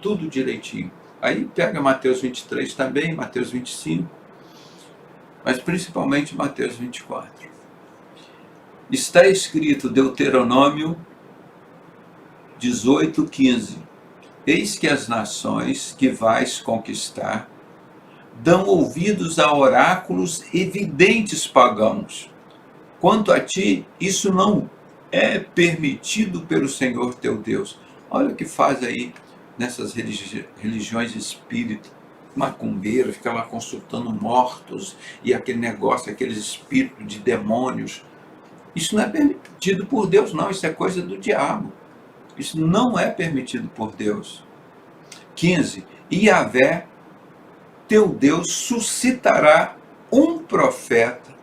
Tudo direitinho. Aí pega Mateus 23 também, Mateus 25, mas principalmente Mateus 24. Está escrito, Deuteronômio 18:15. Eis que as nações que vais conquistar dão ouvidos a oráculos evidentes pagãos. Quanto a ti, isso não é permitido pelo Senhor teu Deus. Olha o que faz aí nessas religiões espíritas. Macumbeiro, fica lá consultando mortos e aquele negócio, aqueles espíritos de demônios. Isso não é permitido por Deus, não. Isso é coisa do diabo. Isso não é permitido por Deus. 15. E Yahvé, teu Deus, suscitará um profeta,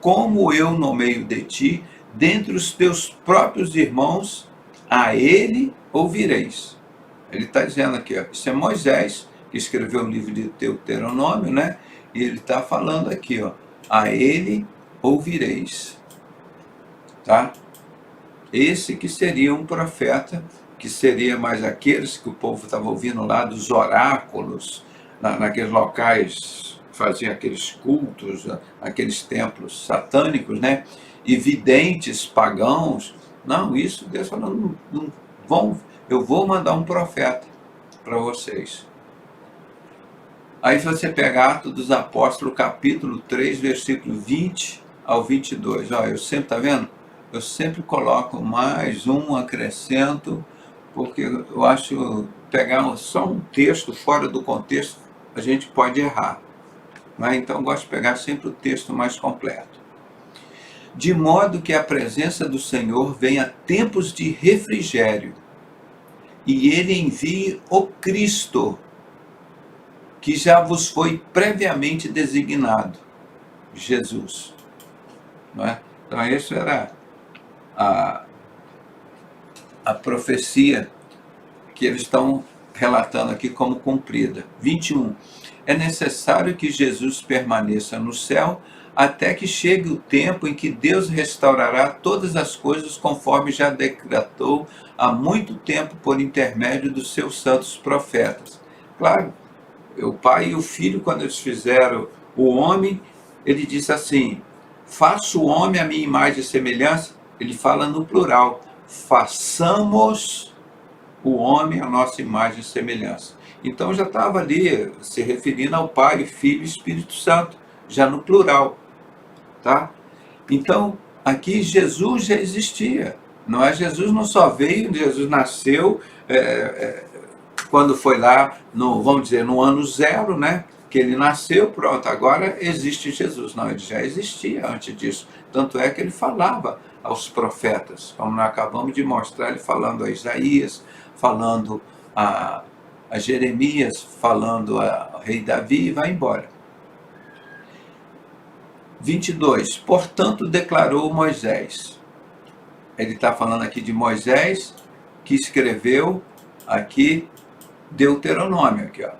como eu no meio de ti, dentre os teus próprios irmãos, a ele ouvireis. Ele está dizendo aqui, ó, isso é Moisés, que escreveu o livro de Deuteronômio, né? E ele está falando aqui, ó, a ele ouvireis. Tá? Esse que seria um profeta, que seria mais aqueles que o povo estava ouvindo lá dos oráculos, naqueles locais, faziam aqueles cultos, aqueles templos satânicos, né? E videntes pagãos. Não, isso Deus falando, eu vou mandar um profeta para vocês. Aí você pega Atos dos Apóstolos, capítulo 3, versículo 20 ao 22. Olha, eu sempre, tá vendo? Eu sempre coloco mais um, acrescento, porque eu acho pegar só um texto fora do contexto, a gente pode errar. Né? Então eu gosto de pegar sempre o texto mais completo. De modo que a presença do Senhor venha tempos de refrigério, e ele envie o Cristo, que já vos foi previamente designado, Jesus. Não é? Então, isso era a profecia que eles estão relatando aqui como cumprida. 21. É necessário que Jesus permaneça no céu até que chegue o tempo em que Deus restaurará todas as coisas conforme já decretou há muito tempo por intermédio dos seus santos profetas. Claro, o pai e o filho, quando eles fizeram o homem, ele disse assim: faço o homem à minha imagem e semelhança. Ele fala no plural, façamos o homem à nossa imagem e semelhança. Então já estava ali se referindo ao Pai, Filho e Espírito Santo, já no plural, tá? Então, aqui Jesus já existia. Não é? Jesus não só veio, Jesus nasceu quando foi lá, vamos dizer, no ano zero, né? Que ele nasceu, pronto, agora existe Jesus. Não, ele já existia antes disso. Tanto é que ele falava aos profetas, como nós acabamos de mostrar, ele falando a Isaías, falando a Jeremias, falando ao rei Davi, e vai embora. 22. Portanto, declarou Moisés. Ele está falando aqui de Moisés, que escreveu aqui Deuteronômio. Aqui, ó.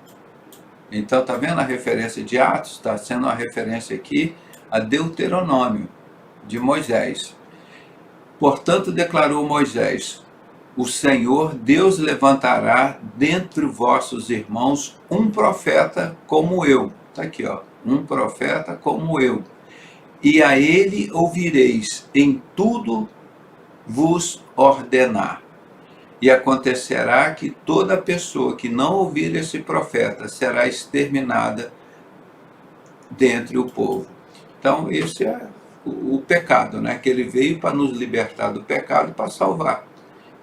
Então, está vendo a referência de Atos? Está sendo uma referência aqui a Deuteronômio, de Moisés. Portanto, declarou Moisés, o Senhor Deus levantará dentre vossos irmãos um profeta como eu. Está aqui, ó. Um profeta como eu. E a ele ouvireis em tudo vos ordenar. E acontecerá que toda pessoa que não ouvir esse profeta será exterminada dentre o povo. Então, esse é o pecado, né? Que ele veio para nos libertar do pecado e para salvar.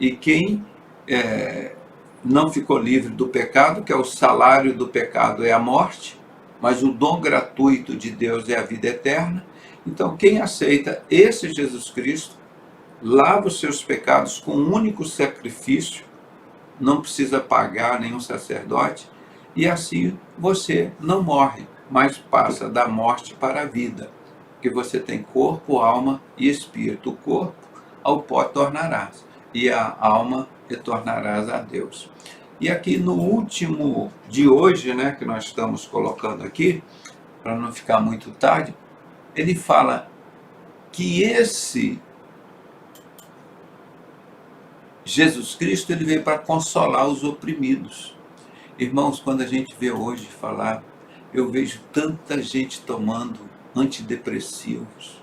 E quem não ficou livre do pecado, que é o salário do pecado é a morte, mas o dom gratuito de Deus é a vida eterna. Então, quem aceita esse Jesus Cristo, lava os seus pecados com um único sacrifício, não precisa pagar nenhum sacerdote, e assim você não morre, mas passa da morte para a vida, porque você tem corpo, alma e espírito. O corpo ao pó tornarás, e a alma retornarás a Deus. E aqui no último de hoje, né, que nós estamos colocando aqui, para não ficar muito tarde, ele fala que esse Jesus Cristo, ele veio para consolar os oprimidos. Irmãos, quando a gente vê hoje falar, eu vejo tanta gente tomando antidepressivos.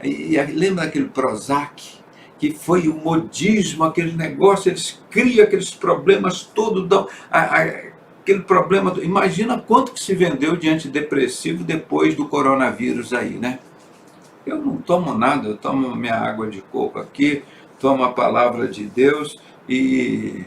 E lembra aquele Prozac, que foi o modismo, aquele negócio, eles criam aqueles problemas todos, aquele problema. Imagina quanto que se vendeu de antidepressivo depois do coronavírus aí, né? Eu não tomo nada, eu tomo minha água de coco aqui, tomo a palavra de Deus e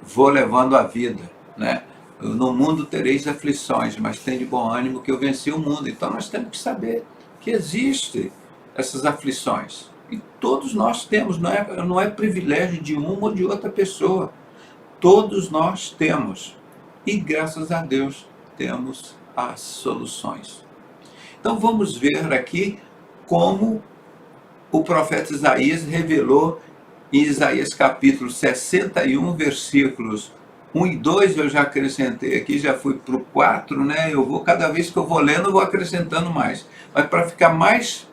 vou levando a vida, né? No mundo tereis aflições, mas tem de bom ânimo que eu venci o mundo. Então nós temos que saber que existem essas aflições. E todos nós temos, não é privilégio de uma ou de outra pessoa. Todos nós temos. E graças a Deus temos as soluções. Então vamos ver aqui como o profeta Isaías revelou em Isaías capítulo 61, versículos 1 e 2, eu já acrescentei aqui, já fui para o 4, né? Cada vez que eu vou lendo, eu vou acrescentando mais. Mas para ficar mais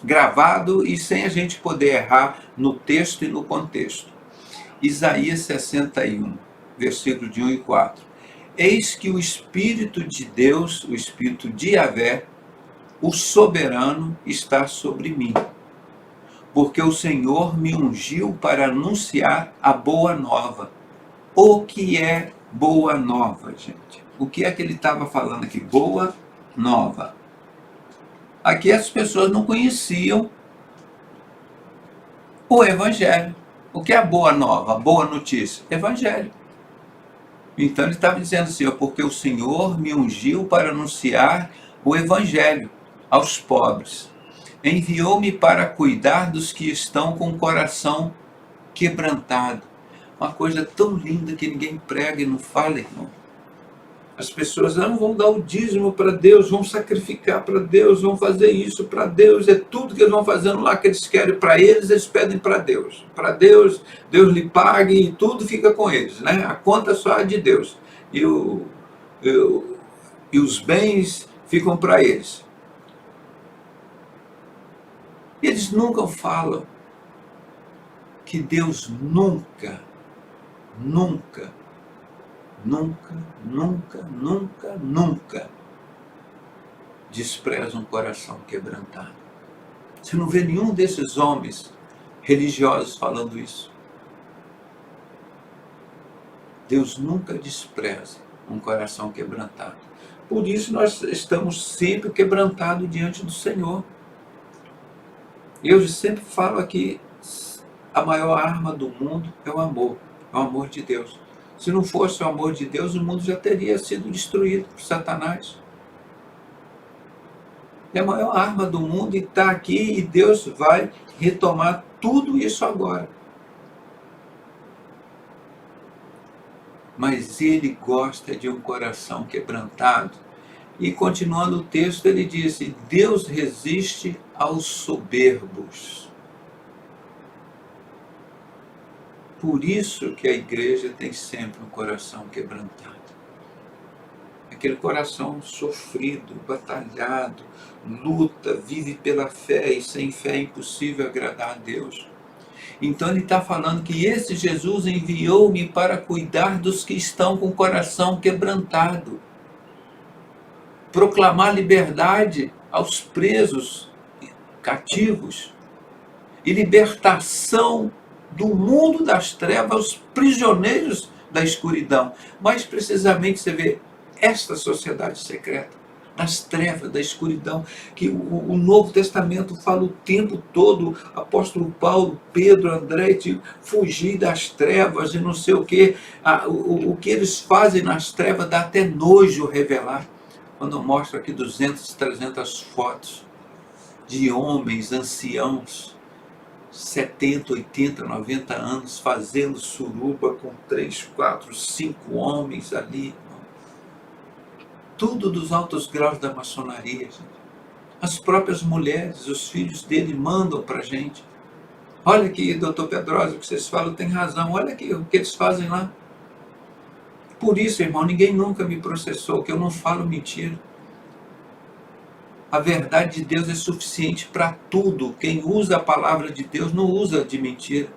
gravado e sem a gente poder errar no texto e no contexto. Isaías 61, versículo de 1 e 4. Eis que o Espírito de Deus, o Espírito de Yahvé, o soberano, está sobre mim, porque o Senhor me ungiu para anunciar a boa nova. O que é boa nova, gente? O que é que ele estava falando aqui? Boa nova. Aqui as pessoas não conheciam o Evangelho. O que é a boa nova, a boa notícia? Evangelho. Então ele estava dizendo assim, porque o Senhor me ungiu para anunciar o Evangelho aos pobres. Enviou-me para cuidar dos que estão com o coração quebrantado. Uma coisa tão linda que ninguém prega e não fala, irmão. As pessoas não vão dar o dízimo para Deus, vão sacrificar para Deus, vão fazer isso para Deus, é tudo que eles vão fazendo lá que eles querem para eles pedem para Deus. Para Deus, Deus lhe pague e tudo fica com eles, né? A conta só é de Deus. E os bens ficam para eles. Eles nunca falam que Deus nunca despreza um coração quebrantado. Você não vê nenhum desses homens religiosos falando isso. Deus nunca despreza um coração quebrantado. Por isso nós estamos sempre quebrantados diante do Senhor. Eu sempre falo aqui, a maior arma do mundo é o amor de Deus. Se não fosse o amor de Deus, o mundo já teria sido destruído por Satanás. É a maior arma do mundo e está aqui, e Deus vai retomar tudo isso agora. Mas Ele gosta de um coração quebrantado. E continuando o texto, ele disse: Deus resiste aos soberbos. Por isso que a igreja tem sempre um coração quebrantado. Aquele coração sofrido, batalhado, luta, vive pela fé, e sem fé é impossível agradar a Deus. Então ele está falando que esse Jesus enviou-me para cuidar dos que estão com o coração quebrantado, proclamar liberdade aos presos, cativos, e libertação do mundo das trevas aos prisioneiros da escuridão. Mais precisamente, você vê esta sociedade secreta, das trevas, da escuridão, que o Novo Testamento fala o tempo todo, apóstolo Paulo, Pedro, André, de fugir das trevas e não sei o quê. O que eles fazem nas trevas dá até nojo revelar. Quando eu mostro aqui 200, 300 fotos de homens anciãos, 70, 80, 90 anos, fazendo suruba com 3, 4, 5 homens ali. Tudo dos altos graus da maçonaria. As próprias mulheres, os filhos dele mandam para a gente. Olha aqui, doutor Pedrosa, o que vocês falam tem razão. Olha aqui o que eles fazem lá. Por isso, irmão, ninguém nunca me processou, que eu não falo mentira. A verdade de Deus é suficiente para tudo. Quem usa a palavra de Deus não usa de mentira.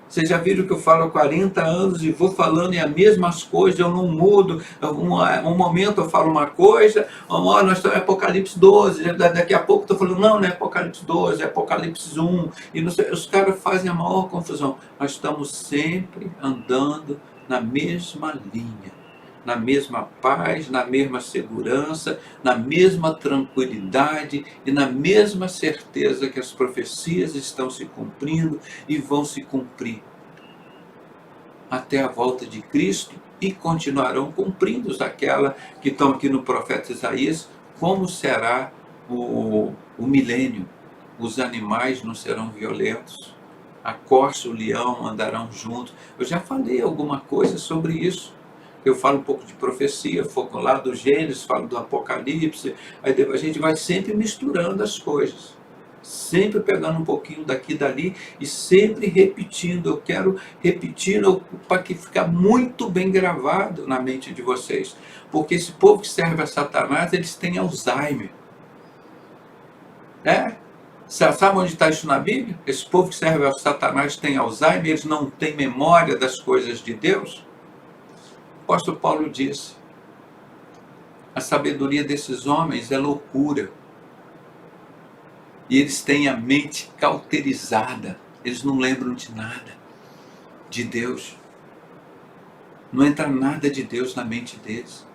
Vocês já viram que eu falo há 40 anos e vou falando as mesmas coisas, eu não mudo. Um momento eu falo uma coisa, nós estamos em Apocalipse 12, daqui a pouco estou falando, não é Apocalipse 12, é Apocalipse 1. E não sei, os caras fazem a maior confusão. Nós estamos sempre andando na mesma linha, na mesma paz, na mesma segurança, na mesma tranquilidade e na mesma certeza que as profecias estão se cumprindo e vão se cumprir até a volta de Cristo, e continuarão cumprindo aquela que estão aqui no profeta Isaías, como será o milênio. Os animais não serão violentos, a corça e o leão andarão juntos. Eu já falei alguma coisa sobre isso. Eu falo um pouco de profecia, foco lá do Gênesis, falo do Apocalipse, aí a gente vai sempre misturando as coisas, sempre pegando um pouquinho daqui e dali e sempre repetindo. Eu quero repetir para que fique muito bem gravado na mente de vocês, porque esse povo que serve a Satanás, eles têm Alzheimer. Sabe onde está isso na Bíblia? Esse povo que serve a Satanás tem Alzheimer, eles não têm memória das coisas de Deus. O apóstolo Paulo disse: a sabedoria desses homens é loucura. E eles têm a mente cauterizada. Eles não lembram de nada de Deus. Não entra nada de Deus na mente deles.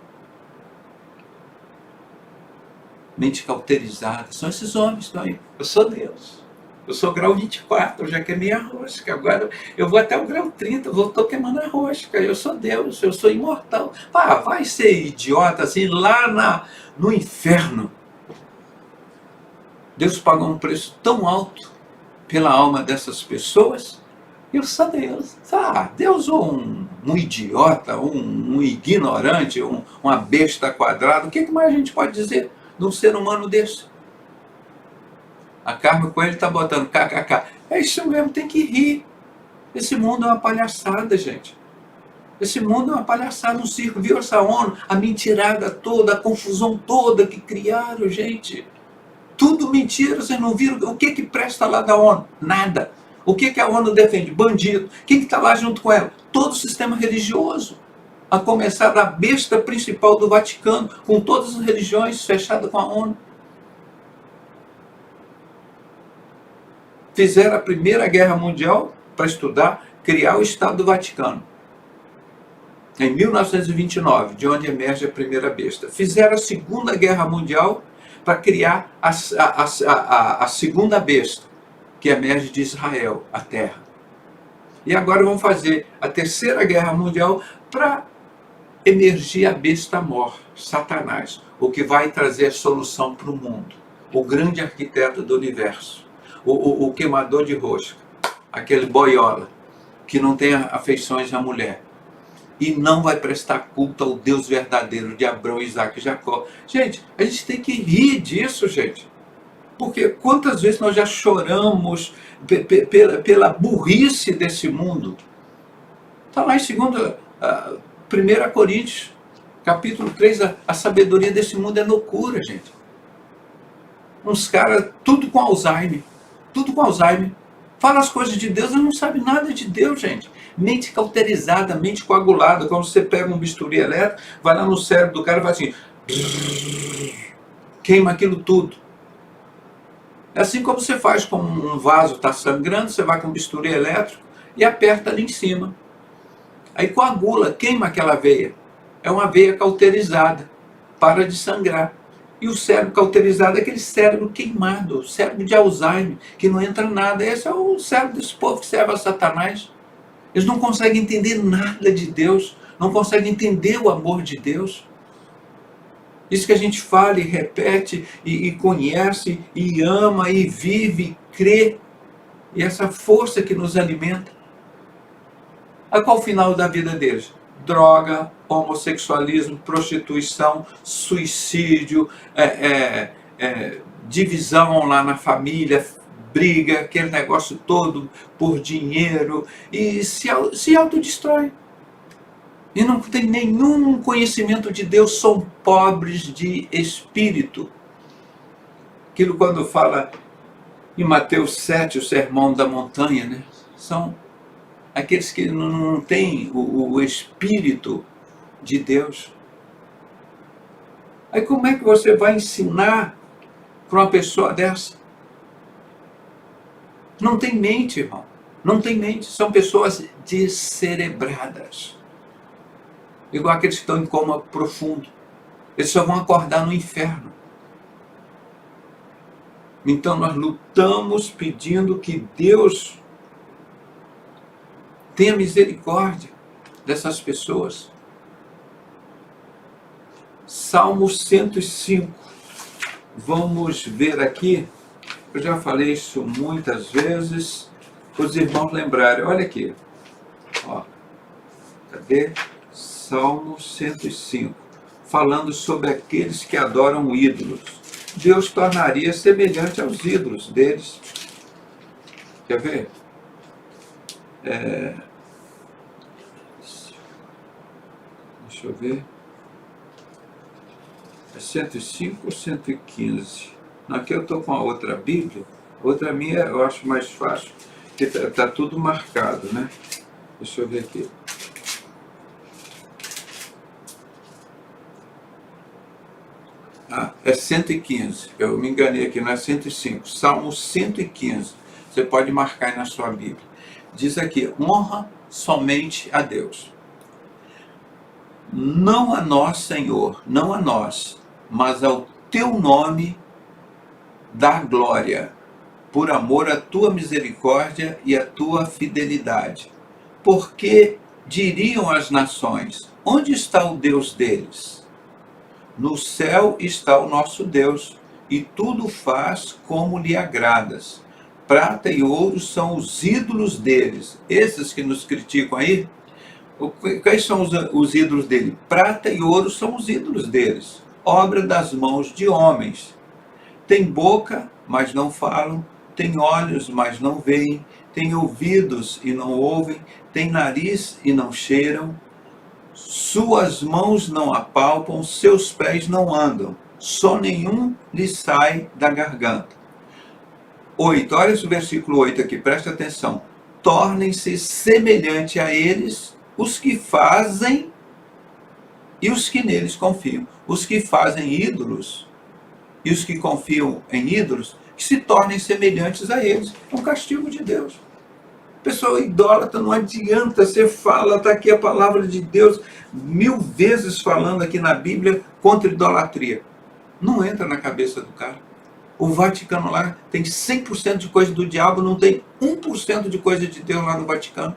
Mente cauterizada. São esses homens que estão aí. Eu sou Deus. Eu sou grau 24, eu já queimei a rosca. Agora eu vou até o grau 30, estou queimando a rosca. Eu sou Deus, eu sou imortal. Vai ser idiota assim lá no inferno. Deus pagou um preço tão alto pela alma dessas pessoas. Eu sou Deus. Deus ou um idiota, um ignorante, uma besta quadrada. O que mais a gente pode dizer de um ser humano desse? A Carmen Coelho está botando kkk. É isso mesmo, tem que rir. Esse mundo é uma palhaçada, gente. Esse mundo é uma palhaçada, um circo. Viu essa ONU? A mentirada toda, a confusão toda que criaram, gente. Tudo mentira, vocês não viram? O que presta lá da ONU? Nada. O que a ONU defende? Bandido. Quem está lá junto com ela? Todo o sistema religioso. A começar da besta principal do Vaticano, com todas as religiões fechadas com a ONU. Fizeram a Primeira Guerra Mundial para estudar, criar o Estado do Vaticano. Em 1929, de onde emerge a primeira besta. Fizeram a Segunda Guerra Mundial para criar a segunda besta, que emerge de Israel, a terra. E agora vão fazer a Terceira Guerra Mundial para emergir a besta mor, Satanás, o que vai trazer a solução para o mundo. O grande arquiteto do universo, o queimador de rosca, aquele boiola, que não tem afeições à mulher. E não vai prestar culto ao Deus verdadeiro de Abraão, Isaac e Jacó. Gente, a gente tem que rir disso, gente. Porque quantas vezes nós já choramos pela burrice desse mundo? Está lá em 1 Coríntios, capítulo 3, a sabedoria desse mundo é loucura, gente. Uns caras, tudo com Alzheimer. Tudo com Alzheimer. Fala as coisas de Deus e não sabe nada de Deus, gente. Mente cauterizada, mente coagulada. Quando você pega um bisturi elétrico, vai lá no cérebro do cara e faz assim. Queima aquilo tudo. É assim como você faz com um vaso está sangrando, você vai com um bisturi elétrico e aperta ali em cima. Aí coagula, queima aquela veia. É uma veia cauterizada. Para de sangrar. E o cérebro cauterizado é aquele cérebro queimado, o cérebro de Alzheimer, que não entra nada. Esse é o cérebro desse povo que serve a Satanás. Eles não conseguem entender nada de Deus, não conseguem entender o amor de Deus. Isso que a gente fala e repete, e conhece, e ama, e vive, e crê. E essa força que nos alimenta. A qual o final da vida deles? Droga, homossexualismo, prostituição, suicídio, divisão lá na família, briga, aquele negócio todo por dinheiro, e se autodestrói. E não tem nenhum conhecimento de Deus, são pobres de espírito. Aquilo quando fala em Mateus 7, o sermão da montanha, né? São aqueles que não têm o espírito de Deus. Aí como é que você vai ensinar para uma pessoa dessa? Não tem mente, irmão. Não tem mente. São pessoas descerebradas. Igual aqueles que estão em coma profundo. Eles só vão acordar no inferno. Então nós lutamos pedindo que Deus tenha misericórdia dessas pessoas. Salmo 105. Vamos ver aqui. Eu já falei isso muitas vezes. Os irmãos lembrarem. Olha aqui. Ó. Cadê? Salmo 105. Falando sobre aqueles que adoram ídolos. Deus tornaria semelhante aos ídolos deles. Quer ver? Deixa eu ver. É 105 ou 115? Aqui eu estou com a outra Bíblia. Outra minha eu acho mais fácil, porque está tudo marcado, né? Deixa eu ver aqui. É 115. Eu me enganei aqui, não é 105. Salmo 115. Você pode marcar aí na sua Bíblia. Diz aqui, honra somente a Deus. Não a nós, Senhor, não a nós, mas ao teu nome dá glória, por amor à tua misericórdia e à tua fidelidade. Porque diriam as nações, onde está o Deus deles? No céu está o nosso Deus, e tudo faz como lhe agradas. Prata e ouro são os ídolos deles. Esses que nos criticam aí, quais são os ídolos dele? Prata e ouro são os ídolos deles. Obra das mãos de homens. Tem boca, mas não falam. Tem olhos, mas não veem. Tem ouvidos e não ouvem. Tem nariz e não cheiram. Suas mãos não apalpam, seus pés não andam. Só nenhum lhe sai da garganta. 8, olha esse versículo 8 aqui, presta atenção. Tornem-se semelhante a eles os que fazem e os que neles confiam. Os que fazem ídolos e os que confiam em ídolos que se tornem semelhantes a eles. É um castigo de Deus. Pessoa idólatra, não adianta, você fala, está aqui a palavra de Deus 1000 vezes falando aqui na Bíblia contra idolatria. Não entra na cabeça do cara. O Vaticano lá tem 100% de coisa do diabo, não tem 1% de coisa de Deus lá no Vaticano.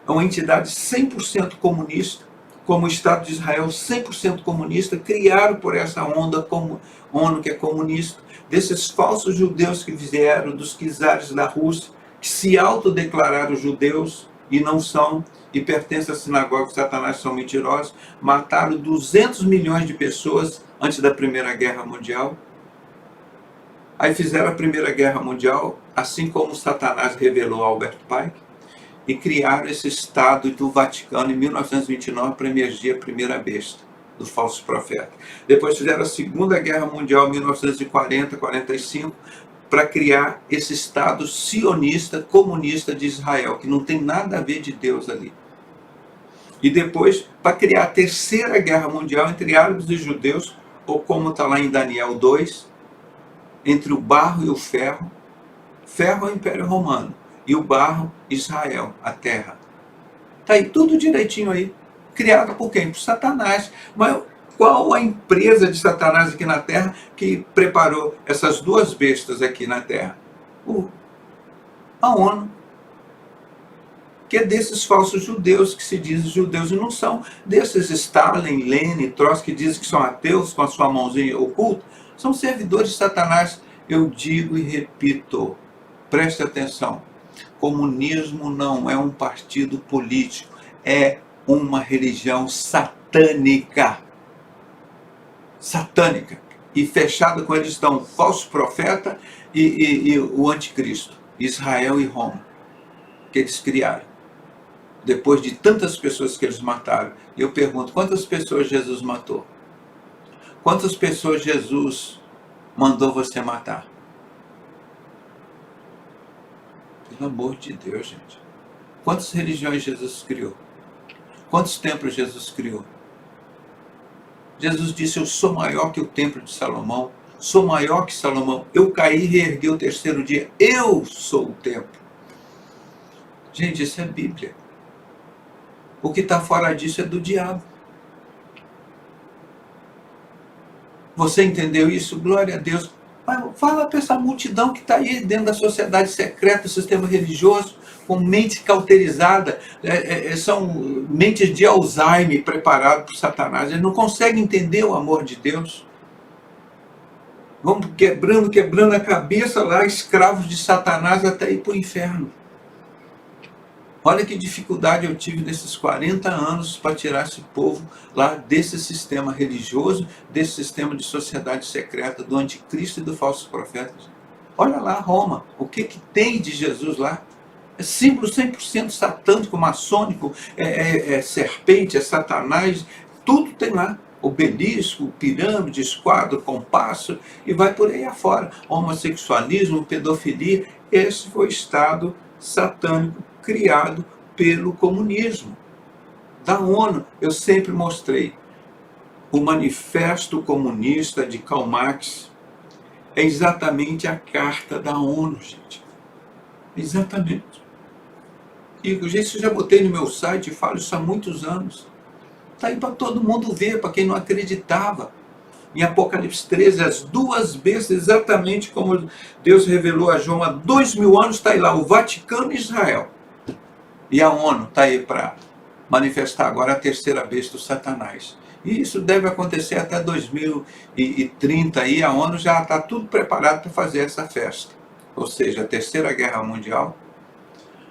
É uma entidade 100% comunista, como o Estado de Israel 100% comunista, criado por essa onda como ONU que é comunista, desses falsos judeus que vieram dos czares da Rússia, que se autodeclararam judeus e não são, e pertencem à sinagoga de Satanás, são mentirosos, mataram 200 milhões de pessoas antes da Primeira Guerra Mundial. Aí fizeram a Primeira Guerra Mundial, assim como Satanás revelou a Albert Pike, e criaram esse Estado do Vaticano em 1929 para emergir a primeira besta do falso profeta. Depois fizeram a Segunda Guerra Mundial em 1940-45 para criar esse Estado sionista, comunista de Israel, que não tem nada a ver de Deus ali. E depois para criar a Terceira Guerra Mundial entre árabes e judeus, ou como está lá em Daniel 2, entre o barro e o ferro. Ferro é o Império Romano e o barro, Israel, a terra. Está aí tudo direitinho aí. Criado por quem? Por Satanás. Mas qual a empresa de Satanás aqui na terra que preparou essas duas bestas aqui na terra? A ONU. Que é desses falsos judeus que se dizem judeus e não são. Desses Stalin, Lenin, Trotsky que dizem que são ateus com a sua mãozinha oculta. São servidores de Satanás. Eu digo e repito, preste atenção. Comunismo não é um partido político, é uma religião satânica. Satânica. E fechada com eles estão o falso profeta e o anticristo, Israel e Roma, que eles criaram. Depois de tantas pessoas que eles mataram. Eu pergunto, quantas pessoas Jesus matou? Quantas pessoas Jesus mandou você matar? Pelo amor de Deus, gente. Quantas religiões Jesus criou? Quantos templos Jesus criou? Jesus disse, eu sou maior que o templo de Salomão. Sou maior que Salomão. Eu caí e reergui o terceiro dia. Eu sou o templo. Gente, isso é Bíblia. O que está fora disso é do diabo. Você entendeu isso? Glória a Deus. Fala para essa multidão que está aí dentro da sociedade secreta, do sistema religioso, com mente cauterizada, são mentes de Alzheimer preparadas por Satanás. Eles não conseguem entender o amor de Deus. Vão quebrando a cabeça lá, escravos de Satanás até ir para o inferno. Olha que dificuldade eu tive nesses 40 anos para tirar esse povo lá desse sistema religioso, desse sistema de sociedade secreta, do anticristo e do falso profeta. Olha lá Roma, o que tem de Jesus lá? É símbolo 100% satânico, maçônico, serpente, é Satanás, tudo tem lá. Obelisco, pirâmide, esquadro, compasso, e vai por aí afora. Homossexualismo, pedofilia, esse foi o Estado satânico criado pelo comunismo. Da ONU, eu sempre mostrei. O Manifesto Comunista de Karl Marx é exatamente a carta da ONU, gente. Exatamente. E isso eu já botei no meu site, falo isso há muitos anos. Está aí para todo mundo ver, para quem não acreditava. Em Apocalipse 13, as duas bestas, exatamente como Deus revelou a João há 2000 anos, está aí lá, o Vaticano e Israel. E a ONU está aí para manifestar agora a terceira besta, o Satanás. E isso deve acontecer até 2030, aí a ONU já está tudo preparado para fazer essa festa. Ou seja, a Terceira Guerra Mundial,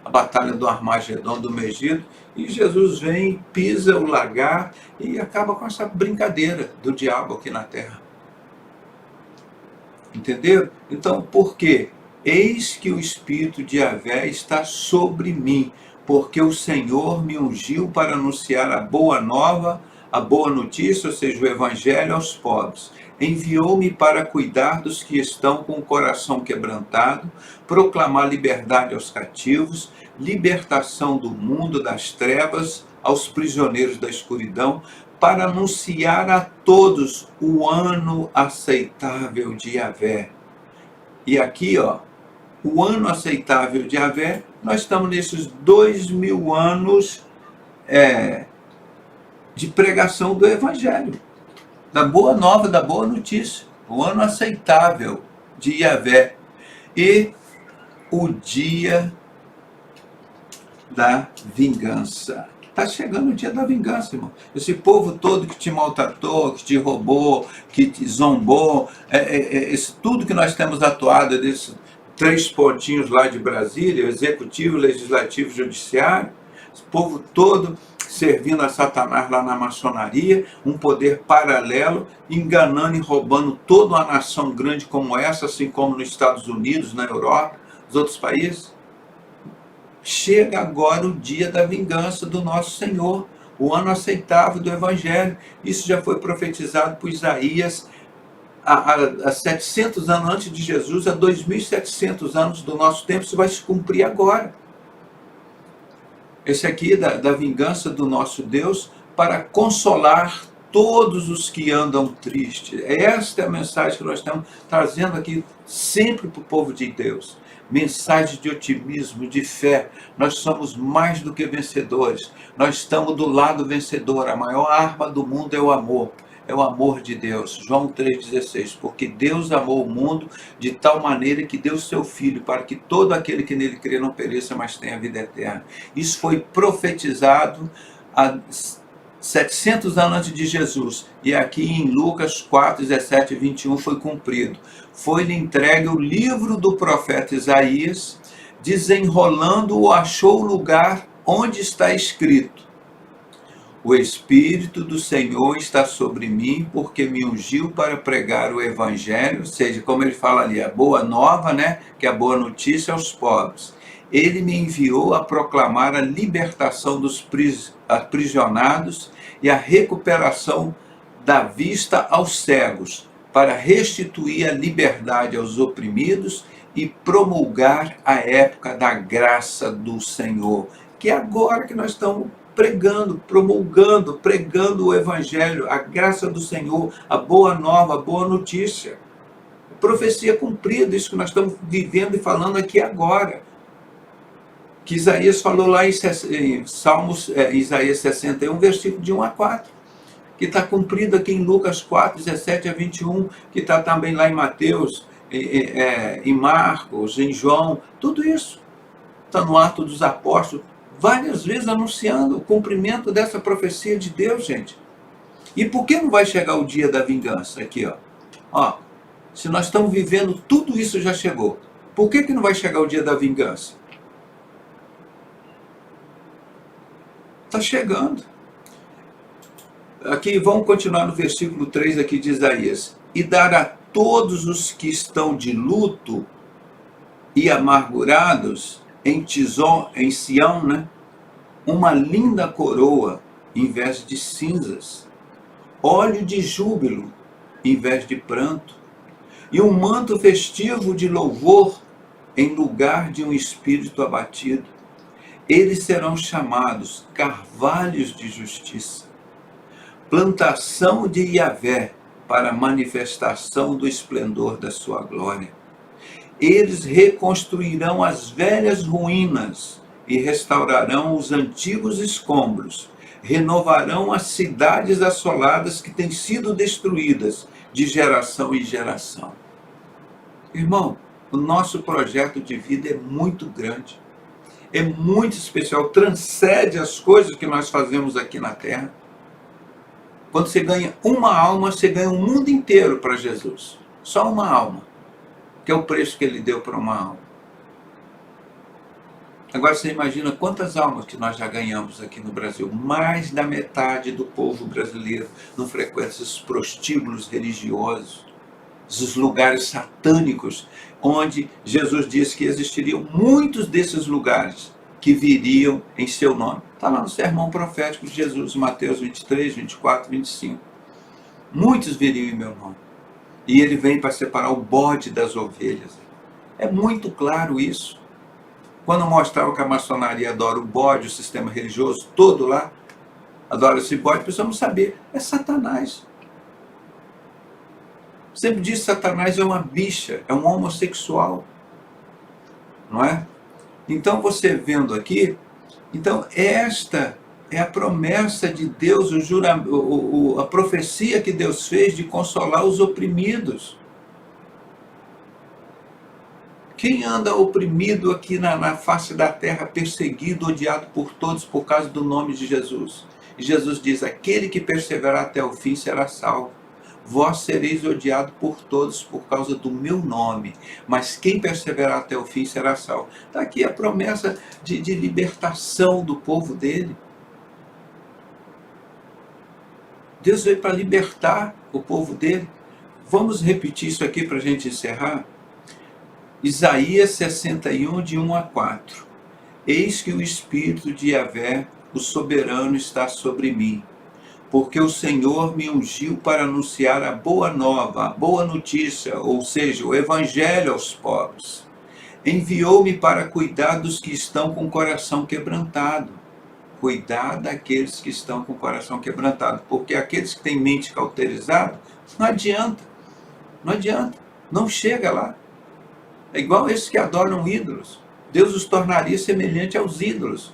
a Batalha do Armagedon, do Megido, e Jesus vem, pisa o lagar e acaba com essa brincadeira do diabo aqui na Terra. Entenderam? Então, por quê? Eis que o Espírito de Yahvé está sobre mim, porque o Senhor me ungiu para anunciar a boa nova, a boa notícia, ou seja, o Evangelho aos pobres. Enviou-me para cuidar dos que estão com o coração quebrantado, proclamar liberdade aos cativos, libertação do mundo das trevas aos prisioneiros da escuridão, para anunciar a todos o ano aceitável de Yahvé. E aqui, ó, o ano aceitável de Yahvé, nós estamos nesses 2000 anos de pregação do Evangelho, da boa nova, da boa notícia. O ano aceitável de Yahvé. E o dia da vingança. Está chegando o dia da vingança, irmão. Esse povo todo que te maltratou, que te roubou, que te zombou, tudo que nós temos atuado desses 3 pontinhos lá de Brasília, executivo, legislativo, judiciário, esse povo todo servindo a Satanás lá na maçonaria, um poder paralelo, enganando e roubando toda uma nação grande como essa, assim como nos Estados Unidos, na Europa, nos outros países. Chega agora o dia da vingança do nosso Senhor, o ano aceitável do Evangelho. Isso já foi profetizado por Isaías há 700 anos antes de Jesus, há 2.700 anos do nosso tempo. Isso vai se cumprir agora. Esse aqui é da vingança do nosso Deus para consolar todos os que andam tristes. Esta é a mensagem que nós estamos trazendo aqui sempre para o povo de Deus. Mensagem de otimismo, de fé. Nós somos mais do que vencedores. Nós estamos do lado vencedor. A maior arma do mundo é o amor. É o amor de Deus. João 3,16. Porque Deus amou o mundo de tal maneira que deu seu Filho, para que todo aquele que nele crê não pereça, mas tenha vida eterna. Isso foi profetizado há 700 anos antes de Jesus. E aqui em Lucas 4, 17 e 21 foi cumprido. Foi-lhe entregue o livro do profeta Isaías, desenrolando-o, achou o lugar onde está escrito: o Espírito do Senhor está sobre mim, porque me ungiu para pregar o Evangelho, ou seja, como ele fala ali, a boa nova, né, que é a boa notícia aos pobres. Ele me enviou a proclamar a libertação dos aprisionados e a recuperação da vista aos cegos, para restituir a liberdade aos oprimidos e promulgar a época da graça do Senhor. Que é agora que nós estamos pregando, promulgando, pregando o Evangelho, a graça do Senhor, a boa nova, a boa notícia. Profecia cumprida, isso que nós estamos vivendo e falando aqui agora. Que Isaías falou lá em Salmos, Isaías 61, versículo de 1 a 4. Que está cumprido aqui em Lucas 4, 17 a 21, que está também lá em Mateus, em Marcos, em João, tudo isso está no Atos dos Apóstolos, várias vezes anunciando o cumprimento dessa profecia de Deus, gente. E por que não vai chegar o dia da vingança? Aqui, ó, se nós estamos vivendo, tudo isso já chegou. Por que não vai chegar o dia da vingança? Está chegando. Aqui, vamos continuar no versículo 3 aqui de Isaías. E dar a todos os que estão de luto e amargurados em Sião, né, uma linda coroa em vez de cinzas, óleo de júbilo em vez de pranto, e um manto festivo de louvor em lugar de um espírito abatido. Eles serão chamados carvalhos de justiça, plantação de Yahvé para manifestação do esplendor da sua glória. Eles reconstruirão as velhas ruínas e restaurarão os antigos escombros, renovarão as cidades assoladas que têm sido destruídas de geração em geração. Irmão, o nosso projeto de vida é muito grande, é muito especial, transcende as coisas que nós fazemos aqui na Terra. Quando você ganha uma alma, você ganha o mundo inteiro para Jesus. Só uma alma, que é o preço que ele deu para uma alma. Agora você imagina quantas almas que nós já ganhamos aqui no Brasil. Mais da metade do povo brasileiro não frequenta esses prostíbulos religiosos, esses lugares satânicos, onde Jesus disse que existiriam muitos desses lugares que viriam em seu nome. Está lá no sermão profético de Jesus, Mateus 23, 24, 25. Muitos viriam em meu nome. E ele vem para separar o bode das ovelhas. É muito claro isso. Quando mostrava que a maçonaria adora o bode, o sistema religioso todo lá, adora esse bode, precisamos saber, é Satanás. Sempre disse que Satanás é uma bicha, é um homossexual, não é? Então você vendo aqui, então esta é a promessa de Deus, a profecia que Deus fez de consolar os oprimidos. Quem anda oprimido aqui na face da terra, perseguido, odiado por todos por causa do nome de Jesus? E Jesus diz, aquele que perseverar até o fim será salvo. Vós sereis odiado por todos por causa do meu nome, mas quem perseverar até o fim será salvo. Está aqui a promessa de libertação do povo dele. Deus veio para libertar o povo dele. Vamos repetir isso aqui para a gente encerrar? Isaías 61, de 1 a 4. Eis que o Espírito de Yahvé, o soberano, está sobre mim, porque o Senhor me ungiu para anunciar a boa nova, a boa notícia, ou seja, o evangelho aos pobres. Enviou-me para cuidar dos que estão com o coração quebrantado. Cuidar daqueles que estão com o coração quebrantado, porque aqueles que têm mente cauterizada, não adianta, não chega lá. É igual esses que adoram ídolos. Deus os tornaria semelhante aos ídolos.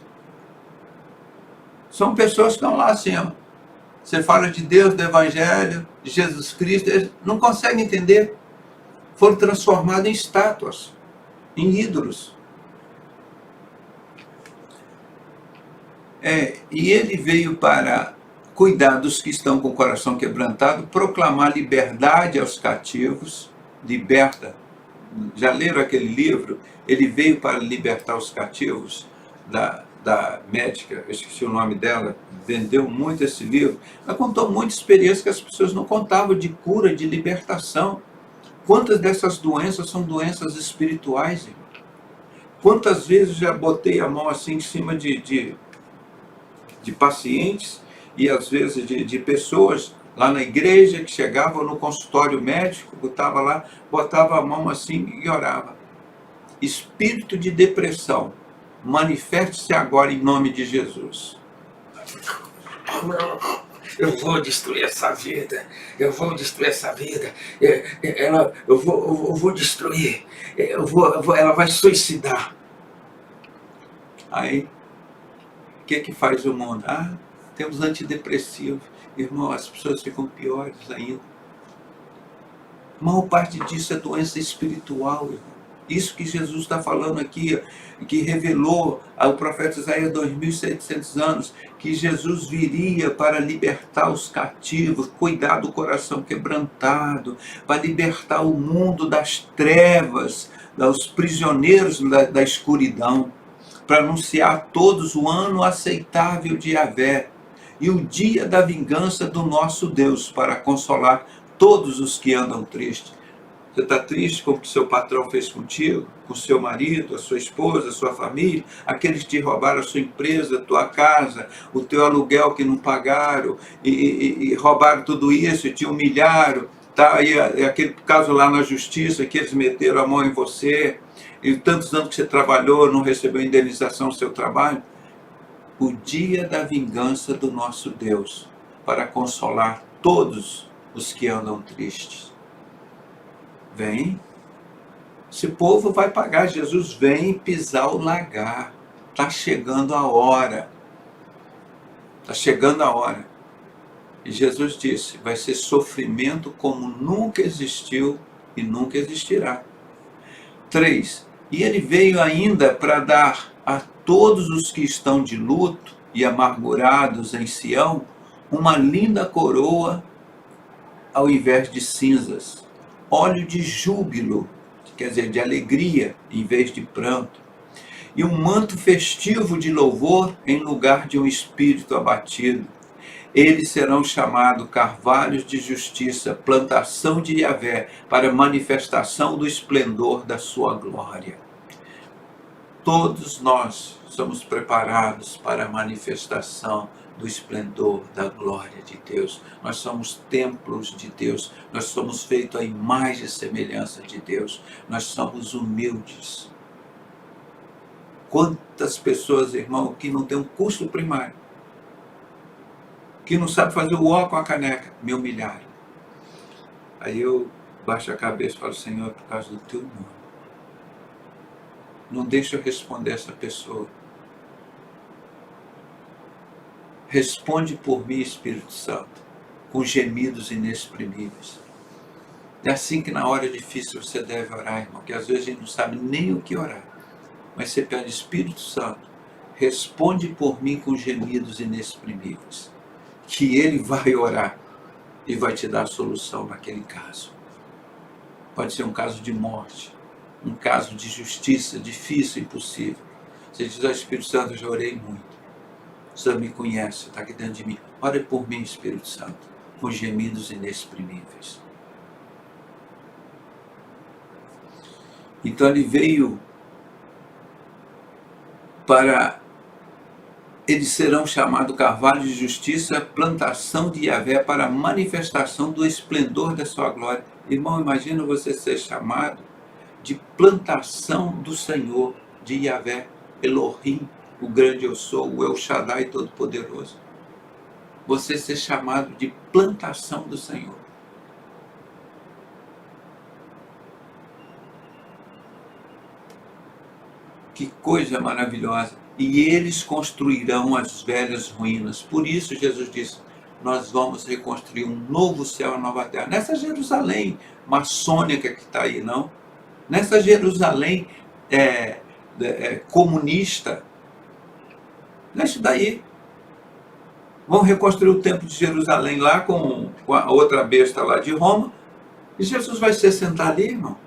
São pessoas que estão lá assim, ó. Você fala de Deus, do Evangelho, de Jesus Cristo, eles não conseguem entender. Foram transformados em estátuas, em ídolos. E ele veio para cuidar dos que estão com o coração quebrantado, proclamar liberdade aos cativos, liberta. Já leram aquele livro? Ele veio para libertar os cativos, da médica, eu esqueci o nome dela, vendeu muito esse livro. Ela contou muita experiência que as pessoas não contavam, de cura, de libertação. Quantas dessas doenças são doenças espirituais, irmão? Quantas vezes já botei a mão assim em cima de pacientes e às vezes de pessoas lá na igreja que chegavam no consultório médico, botava a mão assim e orava. Espírito de depressão, manifeste-se agora em nome de Jesus. Não, eu vou destruir essa vida, eu vou destruir essa vida, eu vou destruir, ela vai suicidar. Aí, o que faz o mundo? Temos antidepressivos. Irmão, as pessoas ficam piores ainda. A maior parte disso é doença espiritual, irmão. Isso que Jesus está falando aqui, que revelou ao profeta Isaías 2.700 anos, que Jesus viria para libertar os cativos, cuidar do coração quebrantado, para libertar o mundo das trevas, dos prisioneiros da escuridão, para anunciar a todos o ano aceitável de Yahvé e o dia da vingança do nosso Deus, para consolar todos os que andam tristes. Você está triste com o que seu patrão fez contigo, com seu marido, a sua esposa, a sua família, aqueles que te roubaram a sua empresa, a tua casa, o teu aluguel que não pagaram, e roubaram tudo isso e te humilharam, tá? E aquele caso lá na justiça que eles meteram a mão em você, e tantos anos que você trabalhou, não recebeu indenização do seu trabalho. O dia da vingança do nosso Deus, para consolar todos os que andam tristes. Vem, esse povo vai pagar. Jesus vem pisar o lagar. Está chegando a hora. Está chegando a hora. E Jesus disse, vai ser sofrimento como nunca existiu e nunca existirá. 3. E ele veio ainda para dar a todos os que estão de luto e amargurados em Sião uma linda coroa ao invés de cinzas, óleo de júbilo, quer dizer, de alegria em vez de pranto, e um manto festivo de louvor em lugar de um espírito abatido. Eles serão chamados carvalhos de justiça, plantação de Yahvé, para manifestação do esplendor da sua glória. Todos nós somos preparados para a manifestação do esplendor da glória de Deus. Nós somos templos de Deus, nós somos feitos à imagem e semelhança de Deus, nós somos humildes. Quantas pessoas, irmão, que não têm um curso primário, que não sabe fazer o ó com a caneca, me humilharam. Aí eu Baixa a cabeça e fala: Senhor, é por causa do teu nome. Não deixa eu responder essa pessoa. Responde por mim, Espírito Santo, com gemidos inexprimíveis. É assim que na hora difícil você deve orar, irmão, que às vezes a gente não sabe nem o que orar. Mas você pede: Espírito Santo, responde por mim com gemidos inexprimíveis. Que ele vai orar e vai te dar a solução naquele caso. Pode ser um caso de morte, um caso de justiça, difícil, impossível. Você diz: Espírito Santo, eu já orei muito. O Senhor me conhece, está aqui dentro de mim. Ore por mim, Espírito Santo, com gemidos inexprimíveis. Então ele veio para... Eles serão chamados carvalho de justiça, plantação de Yahvé, para a manifestação do esplendor da sua glória. Irmão, imagina você ser chamado de plantação do Senhor, de Yahvé, Elohim, o grande eu sou, o El Shaddai Todo-Poderoso. Você ser chamado de plantação do Senhor. Que coisa maravilhosa! E eles construirão as velhas ruínas. Por isso Jesus disse: nós vamos reconstruir um novo céu e uma nova terra. Nessa Jerusalém maçônica que está aí, não? Nessa Jerusalém comunista. Não é isso daí. Vão reconstruir o templo de Jerusalém lá com a outra besta lá de Roma. E Jesus vai se sentar ali, irmão?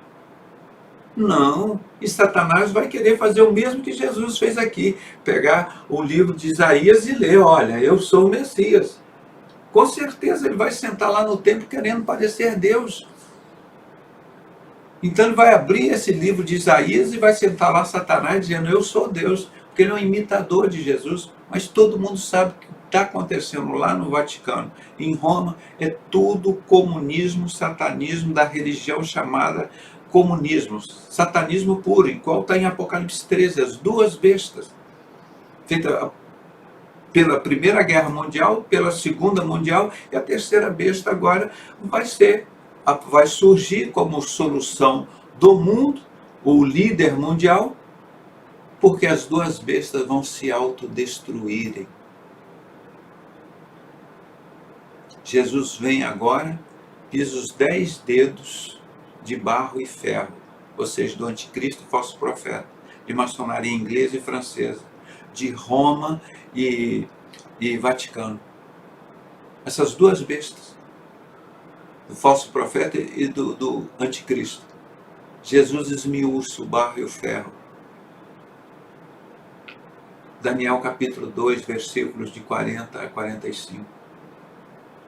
Não, e Satanás vai querer fazer o mesmo que Jesus fez aqui, pegar o livro de Isaías e ler: olha, eu sou o Messias. Com certeza ele vai sentar lá no templo querendo parecer Deus. Então ele vai abrir esse livro de Isaías e vai sentar lá Satanás dizendo: eu sou Deus, porque ele é um imitador de Jesus. Mas todo mundo sabe o que está acontecendo lá no Vaticano. Em Roma é tudo comunismo, satanismo da religião chamada comunismo, satanismo puro, igual está em Apocalipse 13, as duas bestas, feita pela Primeira Guerra Mundial, pela Segunda Mundial, e a terceira besta agora vai surgir como solução do mundo, o líder mundial, porque as duas bestas vão se autodestruírem. Jesus vem agora, pisa os 10 dedos de barro e ferro, ou seja, do anticristo e falso profeta, de maçonaria inglesa e francesa, de Roma e Vaticano. Essas duas bestas, do falso profeta e do anticristo. Jesus esmiuça o barro e o ferro. Daniel capítulo 2, versículos de 40 a 45.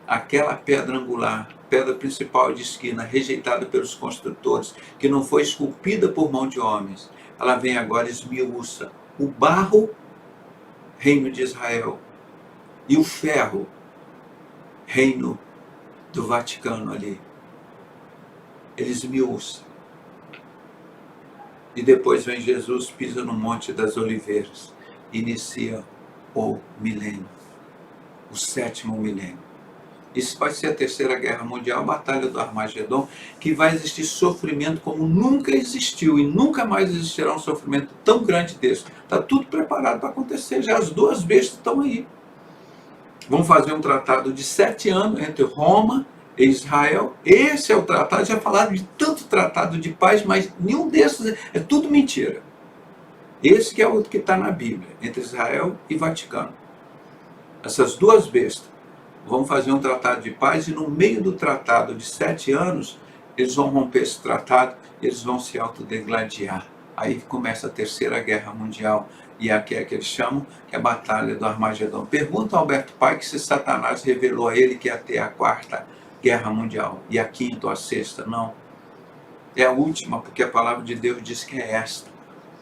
Aquela pedra angular, pedra principal de esquina, rejeitada pelos construtores, que não foi esculpida por mão de homens, ela vem agora e esmiuça o barro, reino de Israel, e o ferro, reino do Vaticano ali. Ele esmiuça. E depois vem Jesus, pisa no Monte das Oliveiras, inicia o milênio, o 7º milênio. Isso vai ser a Terceira Guerra Mundial, a Batalha do Armagedon, que vai existir sofrimento como nunca existiu e nunca mais existirá um sofrimento tão grande desse. Está tudo preparado para acontecer, já as duas bestas estão aí. Vão fazer um tratado de 7 anos entre Roma e Israel. Esse é o tratado, já falaram de tanto tratado de paz, mas nenhum desses é tudo mentira. Esse que é o que está na Bíblia, entre Israel e Vaticano. Essas duas bestas vão fazer um tratado de paz, e no meio do tratado de 7 anos, eles vão romper esse tratado, eles vão se autodegladiar. Aí começa a Terceira Guerra Mundial, e aqui é que eles chamam, que é a Batalha do Armagedon. Pergunta ao Alberto Pike se Satanás revelou a ele que ia ter a 4ª Guerra Mundial, e a 5ª ou a 6ª. Não. É a última, porque a palavra de Deus diz que é esta.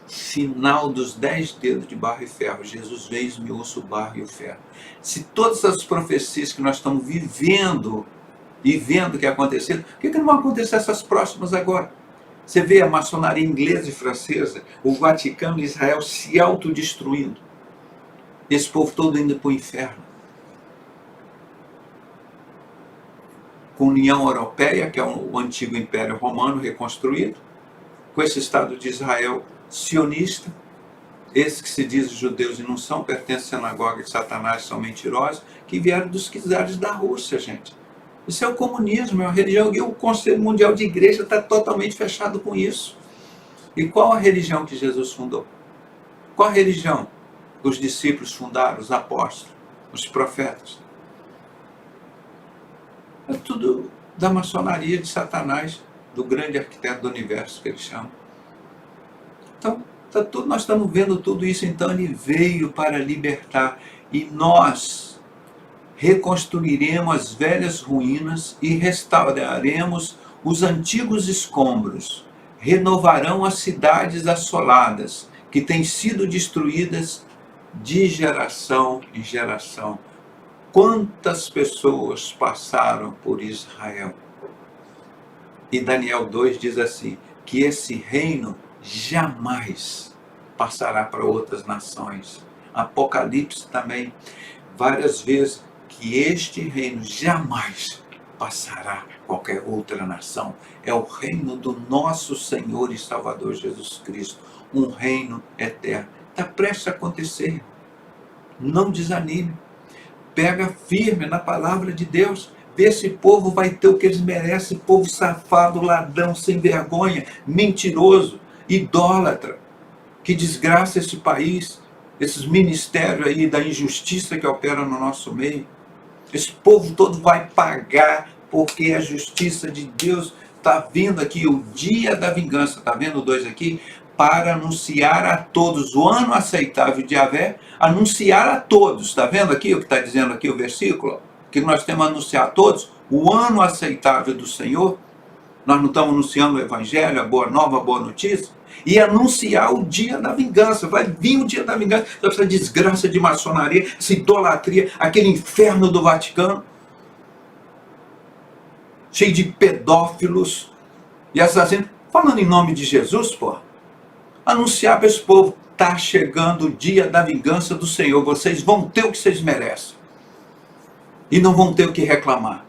Final dos 10 dedos de barro e ferro. Jesus veio e esmiuça o barro e o ferro. Se todas as profecias que nós estamos vivendo e vendo que aconteceram, por que não vão acontecer essas próximas agora? Você vê a maçonaria inglesa e francesa, o Vaticano e Israel se autodestruindo. Esse povo todo indo para o inferno. com a União Europeia, que é o antigo Império Romano reconstruído, com esse Estado de Israel sionista, esses que se dizem judeus e não são, pertencem à sinagoga de Satanás, são mentirosos, que vieram dos czares da Rússia, gente. Isso é o comunismo, é uma religião, e o Conselho Mundial de Igreja está totalmente fechado com isso. E qual a religião que Jesus fundou? Qual a religião que os discípulos fundaram, os apóstolos, os profetas? É tudo da maçonaria de Satanás, do grande arquiteto do universo, que ele chama. Então, nós estamos vendo tudo isso. Então ele veio para libertar, e nós reconstruiremos as velhas ruínas e restauraremos os antigos escombros, renovarão as cidades assoladas, que têm sido destruídas de geração em geração. Quantas pessoas passaram por Israel? E Daniel 2 diz assim, que esse reino jamais passará para outras nações. Apocalipse também, várias vezes, que este reino jamais passará a qualquer outra nação. É o reino do nosso Senhor e Salvador Jesus Cristo, um reino eterno. Está prestes a acontecer. Não desanime. Pega firme na palavra de Deus. Vê se esse povo vai ter o que eles merecem, povo safado, ladrão, sem vergonha, mentiroso, idólatra, que desgraça esse país, esses ministérios aí da injustiça que operam no nosso meio. Esse povo todo vai pagar, porque a justiça de Deus está vindo aqui, o dia da vingança, está vendo 2 aqui? Para anunciar a todos o ano aceitável de Yahvé, anunciar a todos, está vendo aqui o que está dizendo aqui o versículo? Que nós temos a anunciar a todos o ano aceitável do Senhor. Nós não estamos anunciando o Evangelho, a boa nova, a boa notícia? E anunciar o dia da vingança. Vai vir o dia da vingança, essa desgraça de maçonaria, essa idolatria, aquele inferno do Vaticano, cheio de pedófilos e assassinos. Falando em nome de Jesus, pô, anunciar para esse povo, está chegando o dia da vingança do Senhor, vocês vão ter o que vocês merecem. E não vão ter o que reclamar.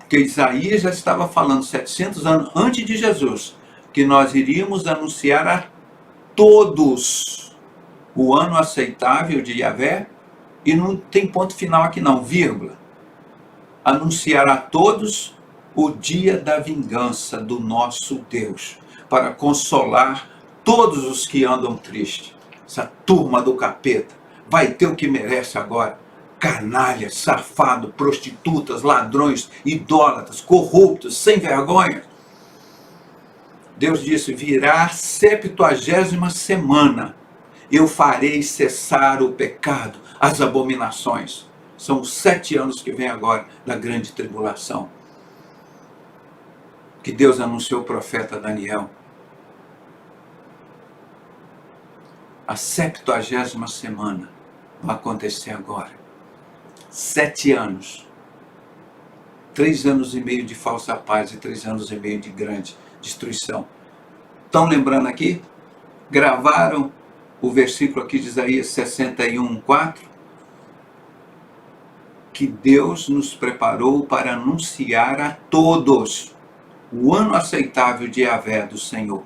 Porque Isaías já estava falando 700 anos antes de Jesus, que nós iríamos anunciar a todos o ano aceitável de Yahvé, e não tem ponto final aqui não, vírgula. Anunciar a todos o dia da vingança do nosso Deus, para consolar todos os que andam tristes. Essa turma do capeta vai ter o que merece agora. Canalhas, safado, prostitutas, ladrões, idólatras, corruptos, sem vergonha. Deus disse, virá a 70ª semana, eu farei cessar o pecado, as abominações. São os 7 anos que vem agora da grande tribulação, que Deus anunciou ao profeta Daniel. A 70ª semana vai acontecer agora. 7 anos. 3 anos e meio de falsa paz e 3 anos e meio de grande destruição. Estão lembrando aqui? Gravaram o versículo aqui de Isaías 61:4? Que Deus nos preparou para anunciar a todos o ano aceitável de Yahvé do Senhor.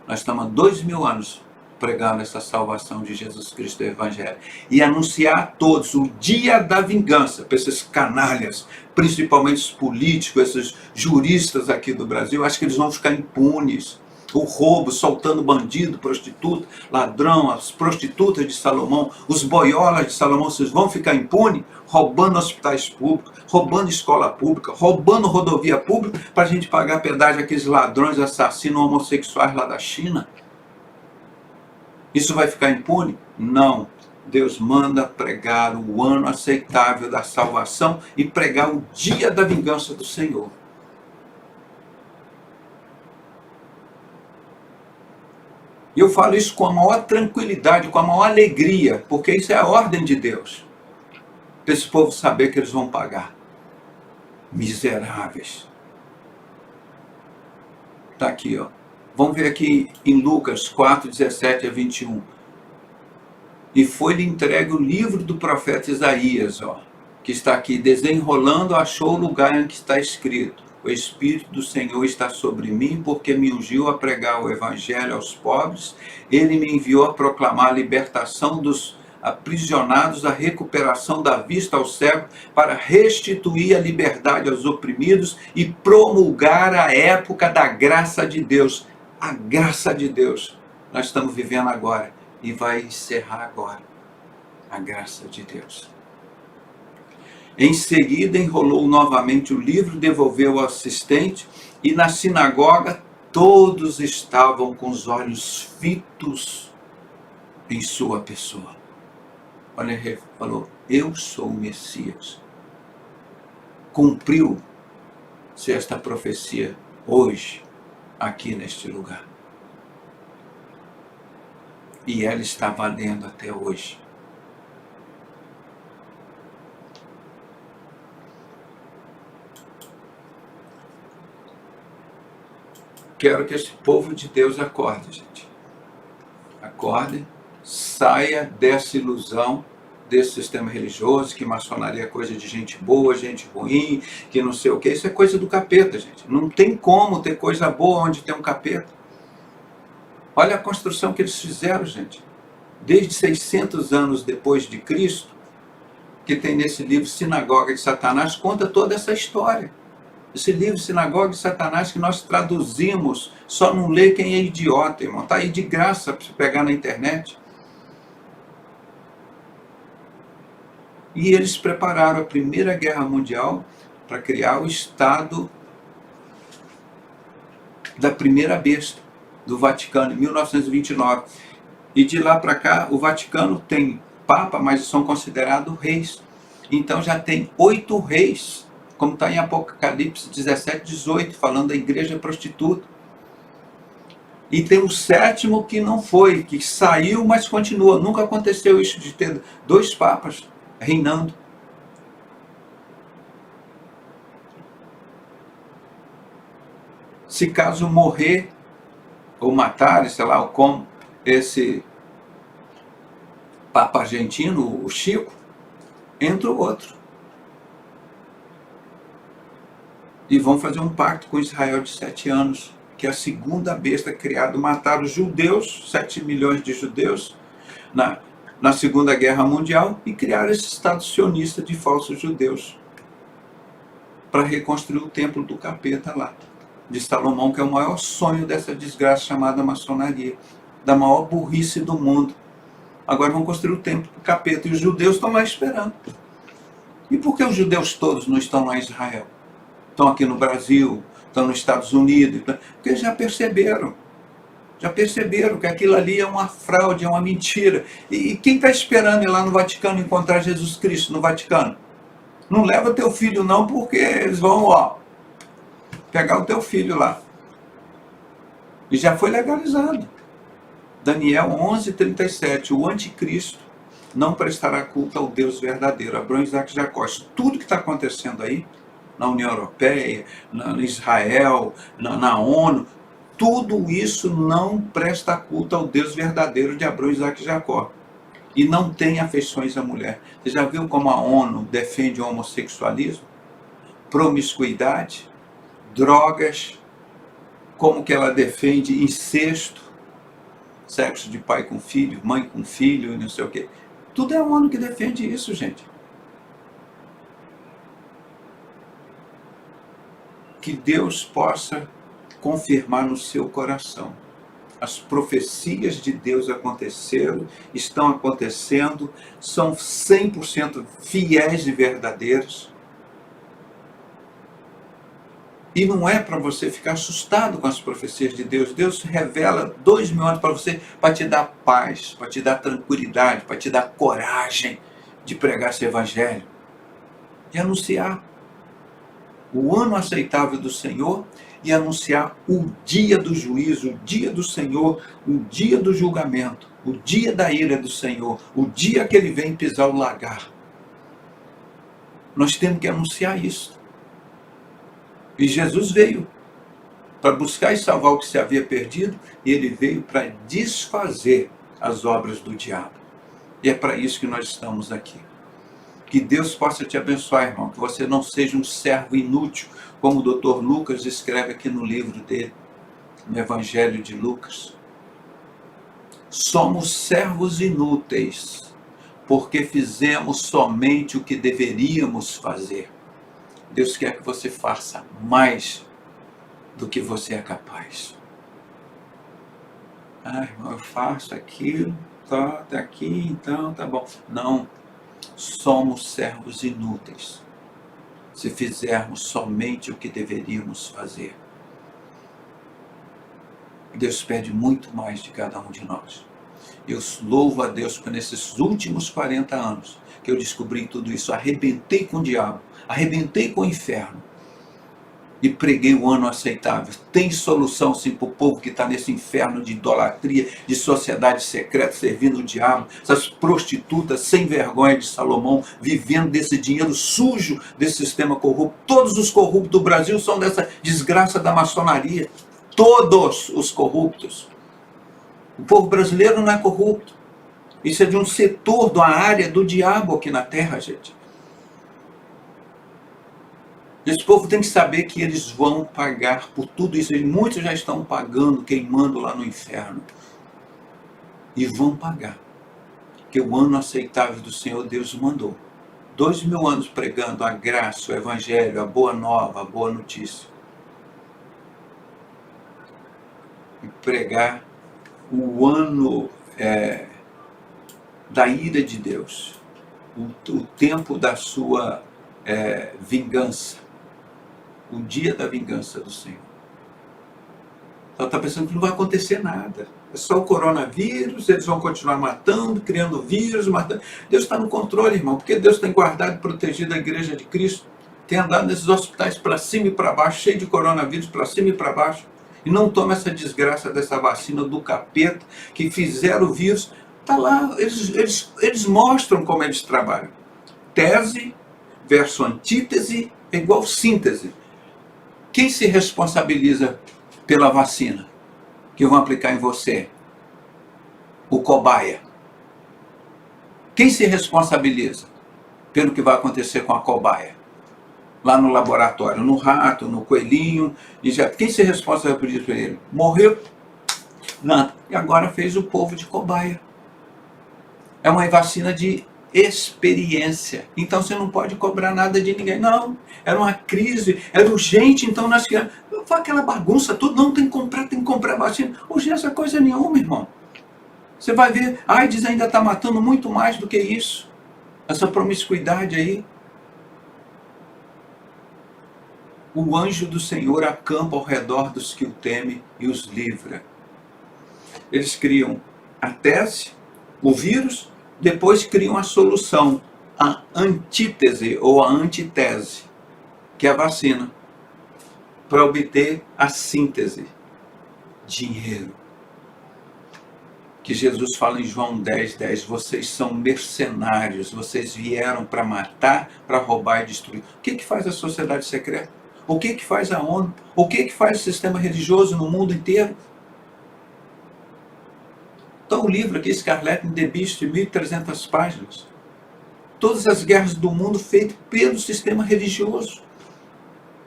Nós estamos há 2000 anos pregando essa salvação de Jesus Cristo do Evangelho. E anunciar a todos o dia da vingança, para esses canalhas, principalmente os políticos, esses juristas aqui do Brasil, acho que eles vão ficar impunes. O roubo, soltando bandido, prostituta, ladrão, as prostitutas de Salomão, os boiolas de Salomão, vocês vão ficar impunes? Roubando hospitais públicos, roubando escola pública, roubando rodovia pública, para a gente pagar pedágio àqueles ladrões, assassinos, homossexuais lá da China. Isso vai ficar impune? Não. Deus manda pregar o ano aceitável da salvação e pregar o dia da vingança do Senhor. E eu falo isso com a maior tranquilidade, com a maior alegria, porque isso é a ordem de Deus. Para esse povo saber que eles vão pagar. Miseráveis. Está aqui, ó. Vamos ver aqui em Lucas 4, 17 a 21. E foi-lhe entregue o livro do profeta Isaías, ó. que está aqui, desenrolando, achou o lugar em que está escrito: o Espírito do Senhor está sobre mim, porque me ungiu a pregar o Evangelho aos pobres, ele me enviou a proclamar a libertação dos aprisionados, a recuperação da vista ao cego, para restituir a liberdade aos oprimidos e promulgar a época da graça de Deus. A graça de Deus nós estamos vivendo agora e vai encerrar agora. A graça de Deus. Em seguida, enrolou novamente o livro, devolveu ao assistente, e na sinagoga todos estavam com os olhos fitos em sua pessoa. Olha, ele falou: eu sou o Messias. Cumpriu-se esta profecia hoje, aqui neste lugar. E ela está valendo até hoje. Quero que esse povo de Deus acorde, gente. Acorde, saia dessa ilusão, desse sistema religioso, que maçonaria é coisa de gente boa, gente ruim, que não sei o que. Isso é coisa do capeta, gente. Não tem como ter coisa boa onde tem um capeta. Olha a construção que eles fizeram, gente. Desde 600 anos depois de Cristo, que tem nesse livro Sinagoga de Satanás, conta toda essa história. Esse livro, Sinagoga de Satanás, que nós traduzimos, só não lê quem é idiota, irmão. Está aí de graça para você pegar na internet. E eles prepararam a Primeira Guerra Mundial para criar o Estado da primeira besta, do Vaticano, em 1929. E de lá para cá, o Vaticano tem papa, mas são considerados reis. Então já tem 8 reis, como está em Apocalipse 17, 18, falando da igreja prostituta. E tem um 7º que não foi, que saiu, mas continua. Nunca aconteceu isso de ter 2 papas reinando. Se caso morrer, ou matar, sei lá, como esse papa argentino, o Chico, entra o outro. E vão fazer um pacto com Israel de 7 anos, que é a segunda besta criada, matar os judeus, 7 milhões de judeus, na Segunda Guerra Mundial, e criar esse Estado sionista de falsos judeus, para reconstruir o templo do capeta lá, de Salomão, que é o maior sonho dessa desgraça chamada maçonaria, da maior burrice do mundo. Agora vão construir o templo do capeta, e os judeus estão lá esperando. E por que os judeus todos não estão lá em Israel? Estão aqui no Brasil, estão nos Estados Unidos, porque já perceberam que aquilo ali é uma fraude, é uma mentira. E quem está esperando ir lá no Vaticano encontrar Jesus Cristo no Vaticano? Não leva teu filho não, porque eles vão, pegar o teu filho lá. E já foi legalizado. Daniel 11:37, o anticristo não prestará culto ao Deus verdadeiro. Abraão, Isaac e Jacó. Tudo que está acontecendo aí, na União Europeia, na Israel, na ONU, tudo isso não presta culto ao Deus verdadeiro de Abraão, Isaac e Jacó. E não tem afeições à mulher. Você já viu como a ONU defende o homossexualismo? Promiscuidade, drogas, como que ela defende incesto, sexo de pai com filho, mãe com filho, não sei o quê. Tudo é a ONU que defende isso, gente. Que Deus possa confirmar no seu coração. As profecias de Deus aconteceram, estão acontecendo, são 100% fiéis e verdadeiras. E não é para você ficar assustado com as profecias de Deus. Deus revela 2000 anos para você, para te dar paz, para te dar tranquilidade, para te dar coragem de pregar esse evangelho e anunciar o ano aceitável do Senhor e anunciar o dia do juízo, o dia do Senhor, o dia do julgamento, o dia da ira do Senhor, o dia que ele vem pisar o lagar. Nós temos que anunciar isso. E Jesus veio para buscar e salvar o que se havia perdido, e ele veio para desfazer as obras do diabo. E é para isso que nós estamos aqui. Que Deus possa te abençoar, irmão. Que você não seja um servo inútil, como o Dr. Lucas escreve aqui no livro dele, no Evangelho de Lucas. Somos servos inúteis, porque fizemos somente o que deveríamos fazer. Deus quer que você faça mais do que você é capaz. Irmão, eu faço aquilo, tá aqui, então tá bom. Não, somos servos inúteis, se fizermos somente o que deveríamos fazer. Deus pede muito mais de cada um de nós. Eu louvo a Deus por nesses últimos 40 anos que eu descobri tudo isso. Arrebentei com o diabo, arrebentei com o inferno e preguei o ano aceitável. Tem solução sim para o povo que está nesse inferno de idolatria, de sociedade secreta, servindo o diabo, essas prostitutas sem vergonha de Salomão, vivendo desse dinheiro sujo desse sistema corrupto. Todos os corruptos do Brasil são dessa desgraça da maçonaria. Todos os corruptos. O povo brasileiro não é corrupto. Isso é de um setor, de uma área do diabo aqui na terra, gente. Esse povo tem que saber que eles vão pagar por tudo isso. E muitos já estão pagando, queimando lá no inferno. E vão pagar. Porque o ano aceitável do Senhor Deus mandou. 2000 anos pregando a graça, o evangelho, a boa nova, a boa notícia. E pregar o ano da ira de Deus. O tempo da sua vingança. O dia da vingança do Senhor. Ela está pensando que não vai acontecer nada. É só o coronavírus, eles vão continuar matando, criando vírus, matando. Deus está no controle, irmão, porque Deus tem guardado e protegido a igreja de Cristo. Tem andado nesses hospitais para cima e para baixo, cheio de coronavírus para cima e para baixo. E não toma essa desgraça dessa vacina do capeta, que fizeram o vírus. Está lá, eles mostram como eles trabalham. Tese versus antítese é igual síntese. Quem se responsabiliza pela vacina que vão aplicar em você? O cobaia. Quem se responsabiliza pelo que vai acontecer com a cobaia? Lá no laboratório, no rato, no coelhinho. Quem se responsabiliza por ele? Morreu? Nada. E agora fez o povo de cobaia. É uma vacina de experiência. Então você não pode cobrar nada de ninguém. Não, era uma crise, era urgente, então nós queremos. Foi aquela bagunça tudo, não, tem que comprar vacina. Urgência é coisa nenhuma, irmão. Você vai ver, a AIDS ainda está matando muito mais do que isso. Essa promiscuidade aí. O anjo do Senhor acampa ao redor dos que o temem e os livra. Eles criam a tese, o vírus, depois criam a solução, a antítese ou a antitese, que é a vacina, para obter a síntese, dinheiro. Que Jesus fala em João 10:10, vocês são mercenários, vocês vieram para matar, para roubar e destruir. O que faz a sociedade secreta? O que faz a ONU? O que faz o sistema religioso no mundo inteiro? Então o livro aqui, Scarlet and the Beast, de 1.300 páginas. Todas as guerras do mundo feitas pelo sistema religioso,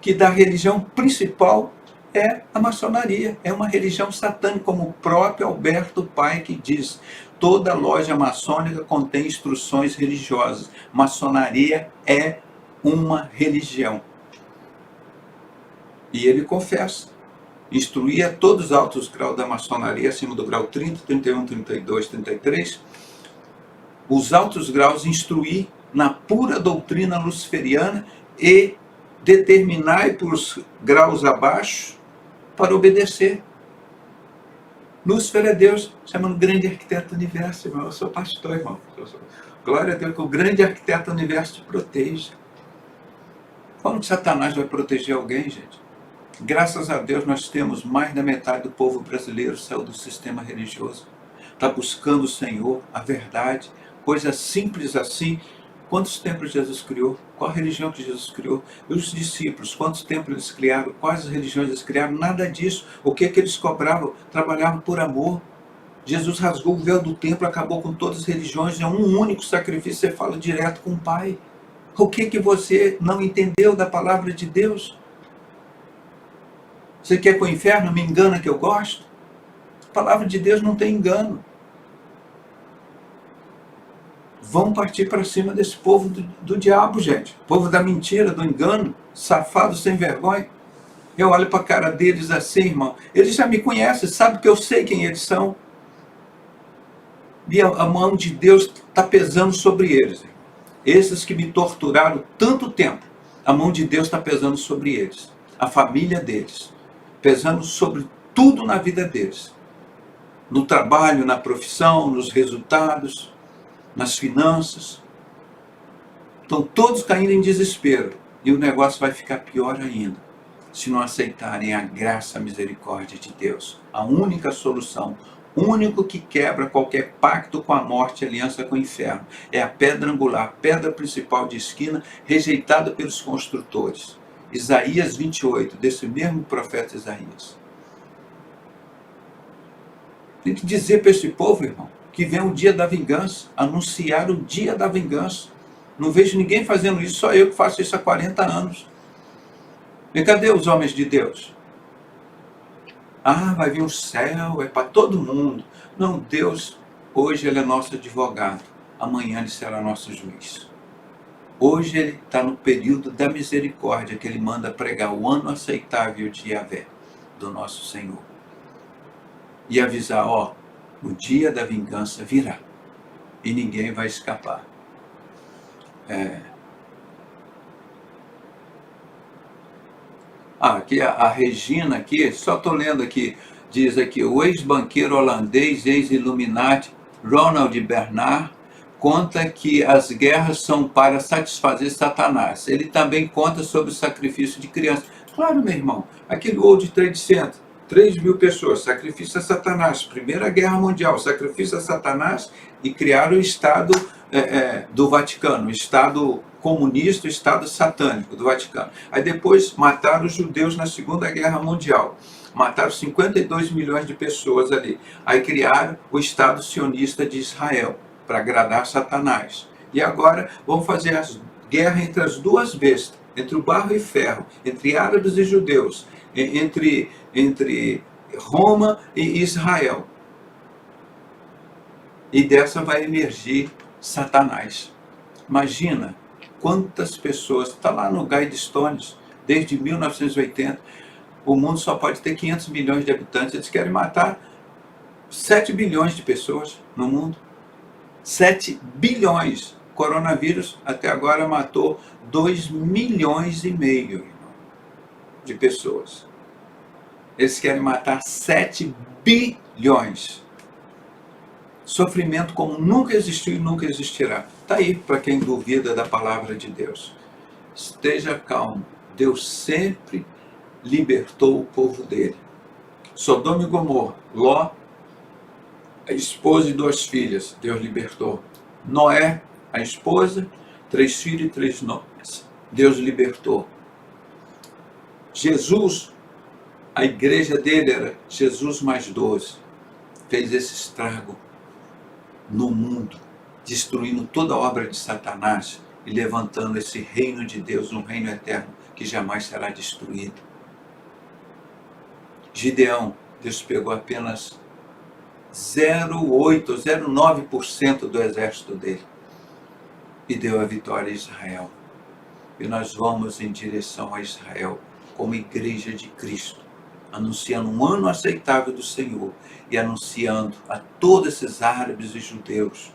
que da religião principal é a maçonaria, é uma religião satânica, como o próprio Alberto Pike diz. Toda loja maçônica contém instruções religiosas. Maçonaria é uma religião. E ele confessa. Instruía todos os altos graus da maçonaria, acima do grau 30, 31, 32, 33. Os altos graus instruir na pura doutrina luciferiana e determinai para os graus abaixo para obedecer. Lúcifer é Deus, chamando grande arquiteto do universo, irmão. Eu sou pastor, irmão. Glória a Deus que o grande arquiteto do universo te proteja. Como que Satanás vai proteger alguém, gente? Graças a Deus nós temos mais da metade do povo brasileiro saiu do sistema religioso. Está buscando o Senhor, a verdade, coisa simples assim. Quantos templos Jesus criou? Qual a religião que Jesus criou? E os discípulos, quantos templos eles criaram? Quais as religiões eles criaram? Nada disso. O que eles cobravam? Trabalhavam por amor. Jesus rasgou o véu do templo, acabou com todas as religiões, é um único sacrifício, você fala direto com o Pai. O que você não entendeu da palavra de Deus? Você quer ir para o inferno? Me engana que eu gosto? A palavra de Deus não tem engano. Vão partir para cima desse povo do diabo, gente. Povo da mentira, do engano, safado, sem vergonha. Eu olho para a cara deles assim, irmão. Eles já me conhecem, sabem que eu sei quem eles são. E a mão de Deus está pesando sobre eles. Esses que me torturaram tanto tempo, a mão de Deus está pesando sobre eles. A família deles. Pesando sobre tudo na vida deles. No trabalho, na profissão, nos resultados, nas finanças. Estão todos caindo em desespero. E o negócio vai ficar pior ainda, se não aceitarem a graça, a misericórdia de Deus. A única solução, o único que quebra qualquer pacto com a morte e aliança com o inferno. É a pedra angular, a pedra principal de esquina, rejeitada pelos construtores. Isaías 28, desse mesmo profeta Isaías. Tem que dizer para esse povo, irmão, que vem o dia da vingança, anunciar o dia da vingança. Não vejo ninguém fazendo isso, só eu que faço isso há 40 anos. E cadê os homens de Deus? Ah, vai vir o céu, é para todo mundo. Não, Deus, hoje Ele é nosso advogado, amanhã Ele será nosso juiz. Hoje Ele está no período da misericórdia, que Ele manda pregar o ano aceitável de Yahvé, do nosso Senhor. E avisar, ó, o dia da vingança virá, e ninguém vai escapar. Aqui a Regina, aqui, só estou lendo aqui, diz aqui, o ex-banqueiro holandês, ex-Illuminati, Ronald Bernard, conta que as guerras são para satisfazer Satanás. Ele também conta sobre o sacrifício de crianças. Claro, meu irmão, aquele World Trade Center, 3.000 pessoas, sacrifício a Satanás, Primeira Guerra Mundial, sacrifício a Satanás, e criaram o Estado do Vaticano, o Estado comunista, o Estado satânico do Vaticano. Aí depois mataram os judeus na Segunda Guerra Mundial. Mataram 52 milhões de pessoas ali. Aí criaram o Estado sionista de Israel, para agradar Satanás. E agora vão fazer a guerra entre as duas bestas, entre o barro e ferro, entre árabes e judeus, entre Roma e Israel. E dessa vai emergir Satanás. Imagina quantas pessoas, está lá no Guidestones, desde 1980, o mundo só pode ter 500 milhões de habitantes, eles querem matar 7 bilhões de pessoas no mundo. 7 bilhões. O coronavírus até agora matou 2,5 milhões de pessoas. Eles querem matar 7 bilhões. Sofrimento como nunca existiu e nunca existirá. Está aí para quem duvida da palavra de Deus. Esteja calmo. Deus sempre libertou o povo dele. Sodoma e Gomorra, Ló, a esposa e 2 filhas, Deus libertou. Noé, a esposa, 3 filhos e 3 noras, Deus libertou. Jesus, a igreja dele era Jesus mais 12, fez esse estrago no mundo, destruindo toda a obra de Satanás e levantando esse reino de Deus, um reino eterno que jamais será destruído. Gideão, Deus pegou apenas 0,8, 0,9% do exército dele e deu a vitória a Israel. E nós vamos em direção a Israel como igreja de Cristo, anunciando um ano aceitável do Senhor e anunciando a todos esses árabes e judeus,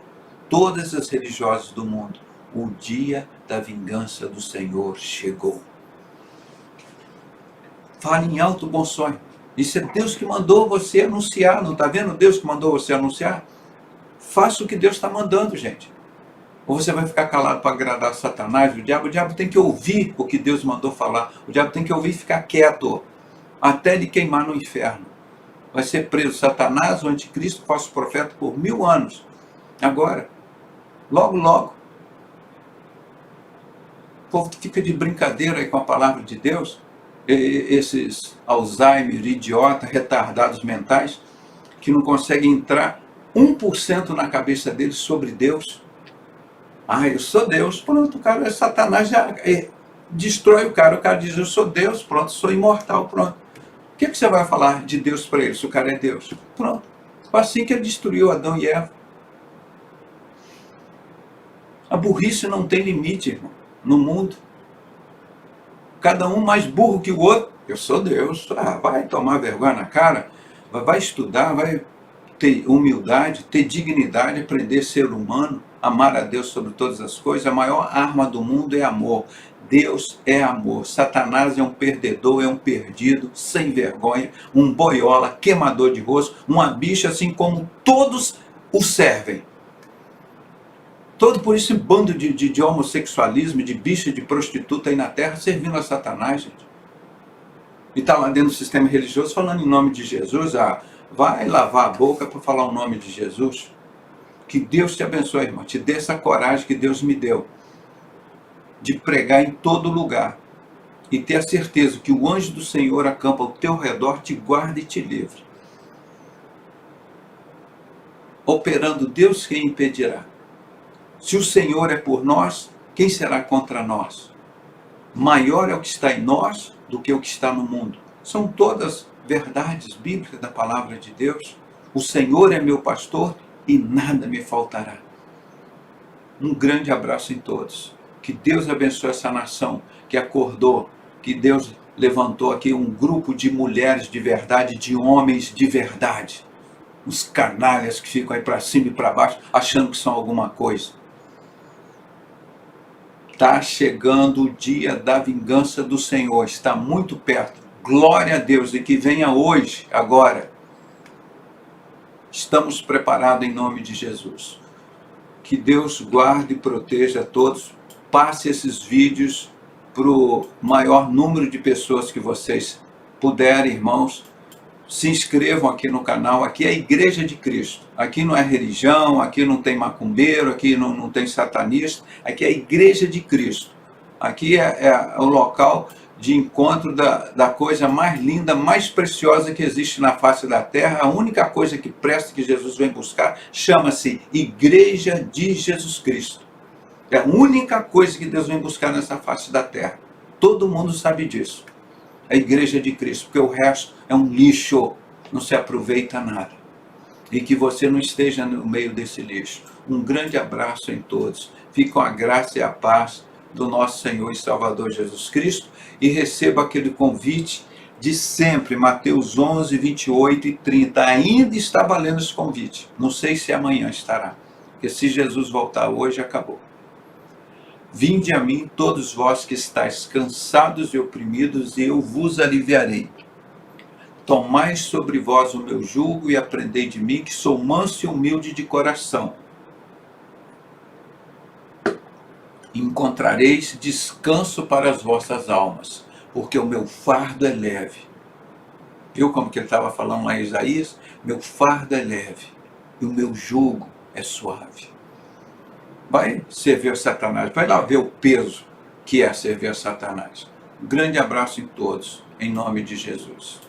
todas as religiosas do mundo, o dia da vingança do Senhor chegou. Fale em alto bom sonho. Isso é Deus que mandou você anunciar, não está vendo Deus que mandou você anunciar? Faça o que Deus está mandando, gente. Ou você vai ficar calado para agradar Satanás, o diabo tem que ouvir o que Deus mandou falar, o diabo tem que ouvir e ficar quieto, até ele queimar no inferno. Vai ser preso Satanás, o anticristo, falso profeta, por 1000 anos. Agora, logo, logo. O povo que fica de brincadeira aí com a palavra de Deus, esses Alzheimer, idiota, retardados mentais, que não conseguem entrar 1% na cabeça deles sobre Deus. Ah, eu sou Deus. Pronto, o cara, Satanás já destrói o cara diz, eu sou Deus, pronto, sou imortal, pronto. O que você vai falar de Deus para ele se o cara é Deus? Pronto. Foi assim que ele destruiu Adão e Eva. A burrice não tem limite, irmão, no mundo. Cada um mais burro que o outro. Eu sou Deus. Ah, vai tomar vergonha na cara, vai estudar, vai ter humildade, ter dignidade, aprender a ser humano, amar a Deus sobre todas as coisas. A maior arma do mundo é amor. Deus é amor. Satanás é um perdedor, é um perdido, sem vergonha, um boiola, queimador de rosto, uma bicha, assim como todos o servem. Todo por esse bando de homossexualismo, de bicha, de prostituta aí na terra, servindo a Satanás, gente. E está lá dentro do sistema religioso falando em nome de Jesus. Ah, vai lavar a boca para falar o nome de Jesus. Que Deus te abençoe, irmão. Te dê essa coragem que Deus me deu de pregar em todo lugar e ter a certeza que o anjo do Senhor acampa ao teu redor, te guarda e te livre. Operando Deus, quem impedirá? Se o Senhor é por nós, quem será contra nós? Maior é o que está em nós do que o que está no mundo. São todas verdades bíblicas da palavra de Deus. O Senhor é meu pastor e nada me faltará. Um grande abraço em todos. Que Deus abençoe essa nação que acordou, que Deus levantou aqui um grupo de mulheres de verdade, de homens de verdade. Os canalhas que ficam aí para cima e para baixo, achando que são alguma coisa. Está chegando o dia da vingança do Senhor, está muito perto. Glória a Deus, e que venha hoje, agora. Estamos preparados em nome de Jesus. Que Deus guarde e proteja a todos. Passe esses vídeos para o maior número de pessoas que vocês puderem, irmãos. Se inscrevam aqui no canal. Aqui é a Igreja de Cristo. Aqui não é religião, aqui não tem macumbeiro, aqui não tem satanista. Aqui é a Igreja de Cristo. Aqui é o local de encontro da coisa mais linda, mais preciosa que existe na face da terra. A única coisa que presta, que Jesus vem buscar, chama-se Igreja de Jesus Cristo. É a única coisa que Deus vem buscar nessa face da terra. Todo mundo sabe disso. A Igreja de Cristo, porque o resto é um lixo, não se aproveita nada. E que você não esteja no meio desse lixo. Um grande abraço em todos. Fique com a graça e a paz do nosso Senhor e Salvador Jesus Cristo e receba aquele convite de sempre, Mateus 11, 28 e 30. Ainda está valendo esse convite. Não sei se amanhã estará, porque se Jesus voltar hoje, acabou. Vinde a mim, todos vós que estáis cansados e oprimidos, e eu vos aliviarei. Tomai sobre vós o meu jugo e aprendei de mim, que sou manso e humilde de coração. Encontrareis descanso para as vossas almas, porque o meu fardo é leve. Viu como que ele estava falando lá em Isaías? Meu fardo é leve e o meu jugo é suave. Vai servir a Satanás, vai lá ver o peso que é servir a Satanás. Um grande abraço em todos, em nome de Jesus.